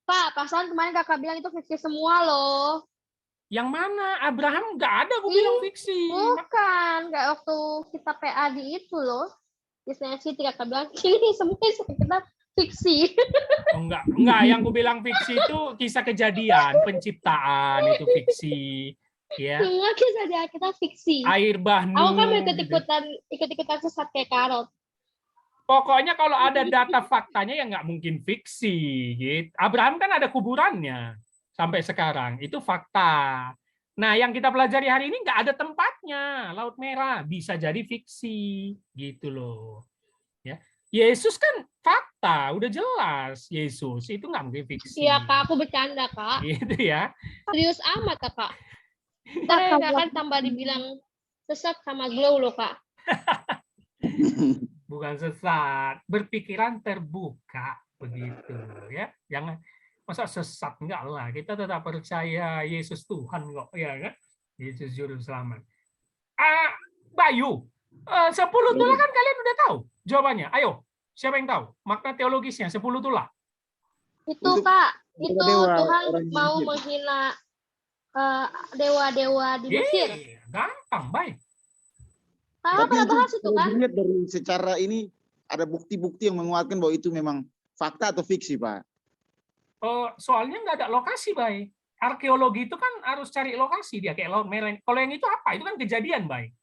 Pak, perasaan kemarin kakak bilang itu fiksi semua loh. Yang mana? Abraham nggak ada aku bilang fiksi. Bukan, nggak waktu kita PA di itu loh. Di Sensi kakak bilang ini semua kita fiksi. Oh, enggak. Yang aku bilang fiksi itu kisah kejadian, penciptaan itu fiksi. Ya. Semua kisah kita fiksi. Air bah Aku kan mau Nuh, gitu. ikut-ikutan sesat kayak Karol. Pokoknya kalau ada data faktanya ya nggak mungkin fiksi. Gitu. Abraham kan ada kuburannya sampai sekarang. Itu fakta. Nah, yang kita pelajari hari ini nggak ada tempatnya. Laut Merah bisa jadi fiksi. Gitu loh. Ya. Yesus kan fakta, udah jelas. Yesus itu nggak mungkin fiksi. Iya kak, aku bercanda kak. Gitu ya. Serius amat kakak. Ntar kan tambah dibilang sesat sama glow loh kak. Bukan sesat, berpikiran terbuka begitu ya. Jangan masa sesat, enggak lah. Kita tetap percaya Yesus Tuhan kok, ya kan? Yesus juru selamat. Bayu, 10 tulah kan kalian udah tahu jawabannya. Ayo, siapa yang tahu makna teologisnya 10 tulah? Itu kak, itu dewa, Tuhan orang mau Mesir. menghina dewa-dewa di Mesir. Gampang, baik. Kakak pernah bahas itu kalau kan? dilihat dari secara ini ada bukti-bukti yang menguatkan bahwa itu memang fakta atau fiksi, Pak. Soalnya nggak ada lokasi, baik. Arkeologi itu kan harus cari lokasi dia kayak Laut Merah. Kalau yang itu apa? Itu kan kejadian, baik.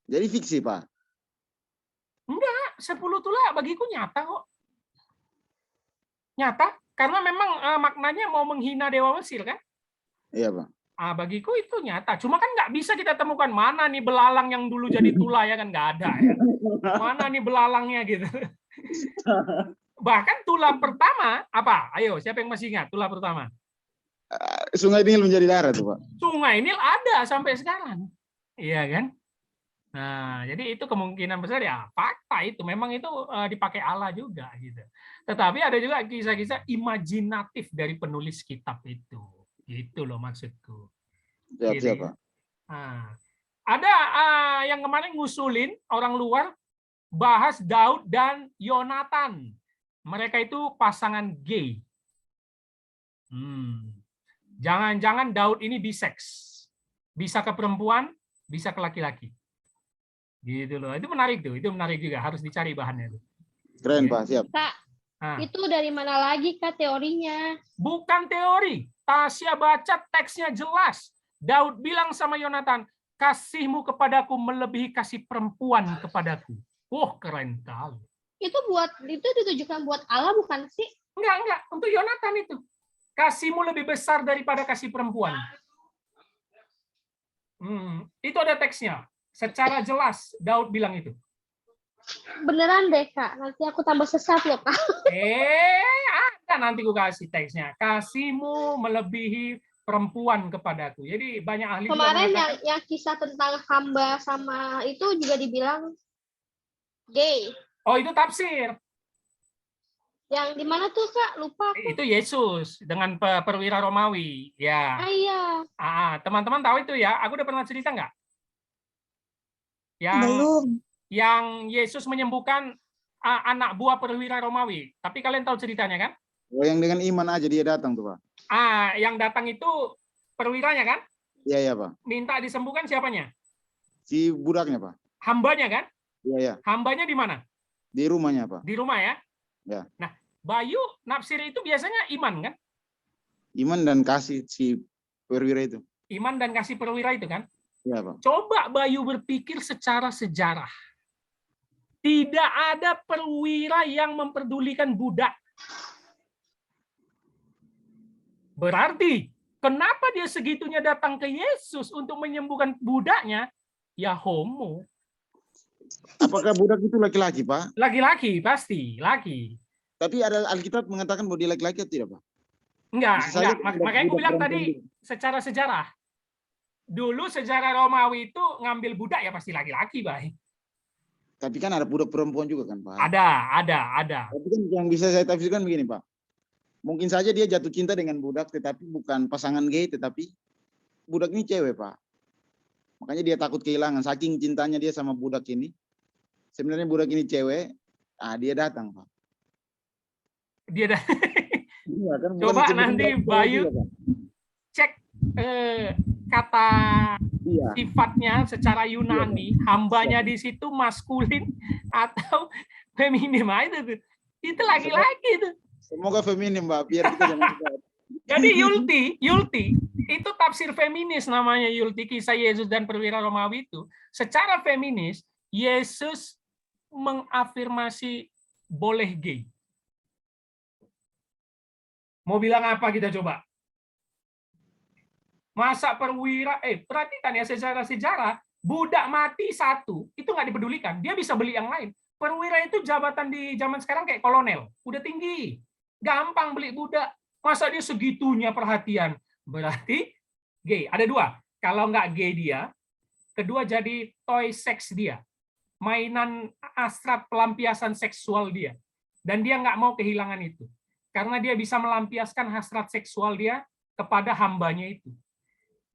Jadi fiksi, Pak. Enggak, 10 tulah bagiku nyata kok. Nyata, karena memang maknanya mau menghina dewa Mesir kan? Iya, Pak. Bagiku itu nyata. Cuma kan nggak bisa kita temukan mana nih belalang yang dulu jadi tulah ya kan, nggak ada ya. Mana nih belalangnya gitu. Bahkan tulah pertama apa? Ayo, siapa yang masih ingat tulah pertama? Sungai Nil menjadi darah tuh, Pak. Sungai Nil ada sampai sekarang. Iya kan? Nah, jadi itu kemungkinan besar ya fakta itu. Memang itu dipakai Allah juga gitu. Tetapi ada juga kisah-kisah imajinatif dari penulis kitab itu. Gitu loh maksudku. Siapa? Ada yang kemarin ngusulin orang luar bahas Daud dan Yonatan. Mereka itu pasangan gay. Jangan-jangan Daud ini biseks. Bisa ke perempuan, bisa ke laki-laki. Gitu loh. Itu menarik tuh. Itu menarik juga. Harus dicari bahannya tuh. Keren, Pak. Siap. Kak, itu dari mana lagi kak teorinya? Bukan teori. Tasya baca teksnya jelas. Daud bilang sama Yonatan, kasihmu kepadaku melebihi kasih perempuan kepadaku. Keren kali. Itu ditujukan buat Allah bukan sih? Enggak. Untuk Yonatan itu. Kasihmu lebih besar daripada kasih perempuan. Itu ada teksnya. Secara jelas Daud bilang itu. Beneran deh kak, nanti aku tambah sesat loh kak. Ada nanti aku kasih teksnya. Kasihmu melebihi perempuan kepadaku. Jadi banyak ahli kemarin yang kisah tentang hamba sama itu juga dibilang gay. Oh, itu tafsir. Yang di mana tuh kak? Lupa aku. Itu Yesus dengan perwira Romawi. Ya. Iya. Teman-teman tahu itu ya. Aku udah pernah cerita nggak? Belum. Yang Yesus menyembuhkan anak buah perwira Romawi. Tapi kalian tahu ceritanya kan? Oh, yang dengan iman aja dia datang tuh, Pak. Yang datang itu perwiranya kan? Iya, Pak. Minta disembuhkan siapanya? Si budaknya, Pak. Hambanya kan? Iya. Hambanya di mana? Di rumahnya, Pak. Di rumah ya? Ya. Nah, Bayu nafsir itu biasanya iman kan? Iman dan kasih si perwira itu. Iman dan kasih perwira itu kan? Iya, Pak. Coba Bayu berpikir secara sejarah. Tidak ada perwira yang memperdulikan budak. Berarti, kenapa dia segitunya datang ke Yesus untuk menyembuhkan budaknya? Ya homo. Apakah budak itu laki-laki, Pak? Laki-laki, pasti. Laki. Tapi ada Alkitab mengatakan bahwa dia laki-laki atau tidak, Pak? Enggak, Bisa saja enggak. Makanya aku budak bilang perempuan tadi juga. secara sejarah. Dulu sejarah Romawi itu ngambil budak ya pasti laki-laki, Bay. Tapi kan ada budak perempuan juga kan, Pak? Ada. Tapi kan yang bisa saya tafsirkan begini, Pak. Mungkin saja dia jatuh cinta dengan budak, tetapi bukan pasangan gay, tetapi budak ini cewek, Pak. Makanya dia takut kehilangan. Saking cintanya dia sama budak ini. Sebenarnya budak ini cewek, dia datang, Pak. Dia dah. Iya, kan, Coba nanti Bayu juga, cek kata iya. sifatnya secara Yunani, hambanya di situ maskulin atau feminim itu laki-laki itu. Semoga feminim, Mbak, biar kita jangan. Jadi Yulti itu tafsir feminis namanya Yulti, kisah Yesus dan perwira Romawi itu. Secara feminis, Yesus mengafirmasi boleh gay. Mau bilang apa kita coba? Masa perwira, perhatikan ya sejarah, budak mati satu, itu nggak dipedulikan. Dia bisa beli yang lain. Perwira itu jabatan di zaman sekarang kayak kolonel, udah tinggi. Gampang beli budak. Masa dia segitunya perhatian? Berarti gay. Ada dua. Kalau nggak gay dia, kedua jadi toy sex dia. Mainan hasrat pelampiasan seksual dia. Dan dia nggak mau kehilangan itu. Karena dia bisa melampiaskan hasrat seksual dia kepada hambanya itu.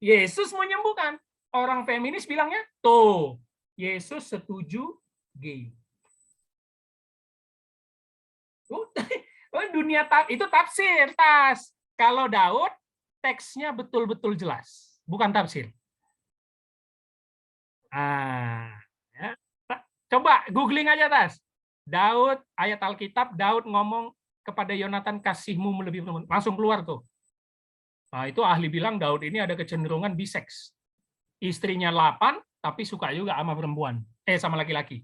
Yesus menyembuhkan. Orang feminis bilangnya, tuh, Yesus setuju gay. Dunia itu tafsir, Tas. Kalau Daud, teksnya betul-betul jelas. Bukan tafsir. Ya. Coba googling aja, Tas. Daud, ayat Alkitab, Daud ngomong kepada Yonatan, kasihmu melebihi, langsung keluar tuh. Nah, itu ahli bilang Daud ini ada kecenderungan biseks. Istrinya 8, tapi suka juga sama perempuan. Sama laki-laki.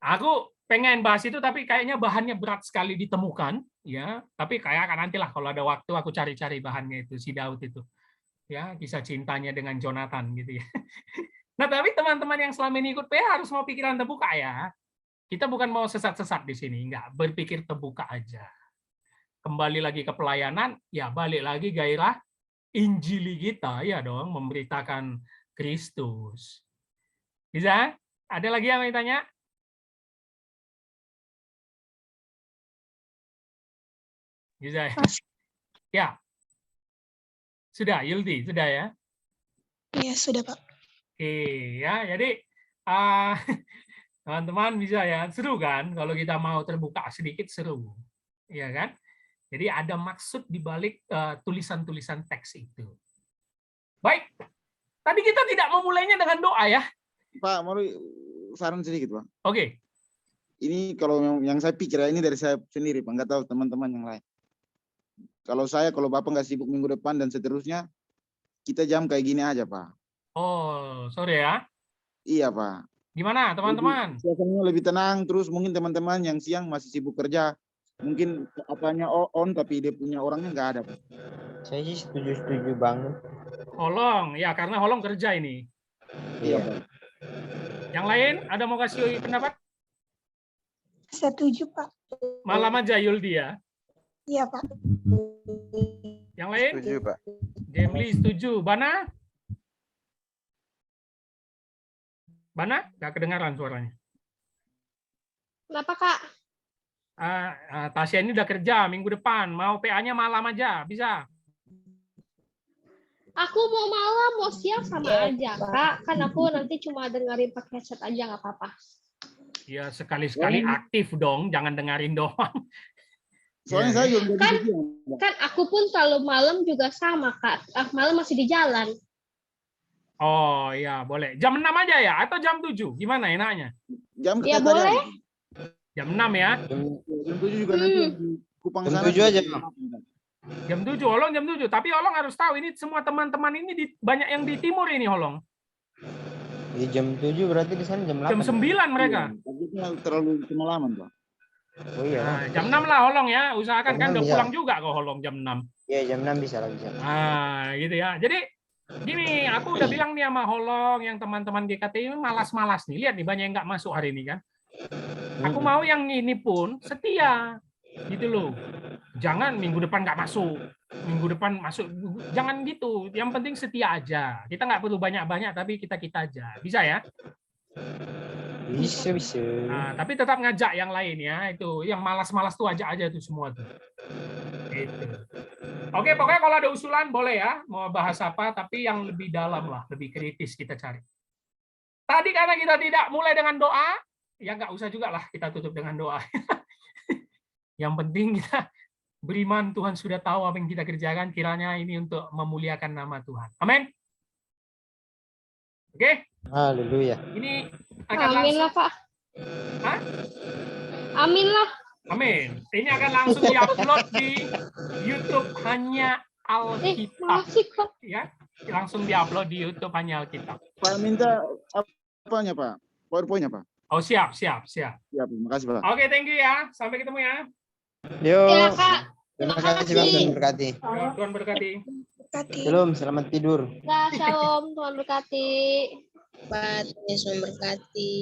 Aku pengen bahas itu, tapi kayaknya bahannya berat sekali ditemukan. Ya, tapi kayak nantilah kalau ada waktu aku cari-cari bahannya itu, si Daud itu. Ya, kisah cintanya dengan Jonathan gitu ya. Nah, tapi teman-teman yang selama ini ikut PA harus mau pikiran terbuka ya. Kita bukan mau sesat-sesat di sini, enggak, berpikir terbuka aja. Kembali lagi ke pelayanan, ya balik lagi gairah Injili kita, ya dong, memberitakan Kristus. Bisa? Ada lagi yang mau ditanya? Bisa ya? Ya. Sudah, Yuldi, sudah ya? Iya, sudah, Pak. Oke, ya, jadi teman-teman bisa ya, seru kan kalau kita mau terbuka sedikit, seru. Ya kan? Jadi ada maksud di balik tulisan-tulisan teks itu. Baik. Tadi kita tidak memulainya dengan doa ya. Pak, mau saran sedikit, Pak. Oke. Ini kalau yang saya pikir ya, ini dari saya sendiri, Pak. Nggak tahu teman-teman yang lain. Kalau Bapak nggak sibuk minggu depan dan seterusnya, kita jam kayak gini aja, Pak. Oh, sorry ya. Iya, Pak. Gimana teman-teman? Suasananya lebih tenang, terus mungkin teman-teman yang siang masih sibuk kerja, mungkin apanya on tapi dia punya orangnya nggak ada, Pak. Saya sih setuju banget. Holong, ya karena Holong kerja ini. Iya, Pak. Yang lain ada mau kasih pendapat? Setuju, Pak. Malam aja Yuldi ya. Iya, Pak. Yang lain? Setuju, Pak. Gemli setuju. Bana? Bana? Nggak kedengaran suaranya. Kenapa, Kak? Tasya ini udah kerja minggu depan. Mau PA-nya malam aja, bisa? Aku mau malam, mau siang sama aja, Kak. Kan aku nanti cuma dengerin pakai headset aja, nggak apa-apa. Ya, sekali-sekali aktif dong, jangan dengerin doang. Soalnya saya juga Kan aku pun kalau malam juga sama, Kak. Malam masih di jalan. Oh iya, boleh. Jam 6 aja ya? Atau jam 7? Gimana enaknya? Jam Ya boleh. Jam 6 ya? Jam 7 juga nanti di Kupang Jam sana. 7 aja. Jam 7, Holong jam 7. Tapi Holong harus tahu, ini semua teman-teman ini banyak yang di timur ini, Holong. Di jam 7 berarti di sana jam 8. Jam 9 mereka. Terlalu kemalaman, Pak. Oh iya. Nah, jam 6 lah Holong ya. Usahakan Jam kan 6 udah bisa. pulang juga kok Holong jam 6. Iya, jam 6 bisa lah bisa. Gitu ya. Jadi Gini, aku udah bilang nih sama Holong, yang teman-teman GKT ini malas-malas nih. Lihat nih, banyak yang nggak masuk hari ini kan. Aku mau yang ini pun setia, gitu loh. Jangan minggu depan nggak masuk, minggu depan masuk. Jangan gitu. Yang penting setia aja. Kita nggak perlu banyak-banyak, tapi kita aja. Bisa ya? Bisa. Nah, tapi tetap ngajak yang lain ya. Itu yang malas-malas tuh ajak aja tuh semua tuh. Gitu. Oke, pokoknya kalau ada usulan boleh ya, mau bahas apa, tapi yang lebih dalam lah, lebih kritis kita cari. Tadi karena kita tidak mulai dengan doa, ya nggak usah juga lah kita tutup dengan doa. Yang penting kita beriman, Tuhan sudah tahu apa yang kita kerjakan, kiranya ini untuk memuliakan nama Tuhan. Amin. Oke? Haleluya. Ini akan Amin lah, Pak. Hah? Amin lah. Amin. Ini akan langsung diupload di YouTube Hanya Alkitab. Makasih, Pak. Ya, langsung diupload di YouTube Hanya Alkitab. Pak minta apanya Pak? PowerPoint-nya Pak? Oh, siap. Siap, terima kasih Pak. Oke, thank you ya. Sampai ketemu ya. Yo. Ya, Kak. Terima kasih Bang, Tuhan berkati. Tuhan berkati. Shalom, selamat tidur. Ya, shalom. Tuhan berkati. Pak, Yesus memberkati.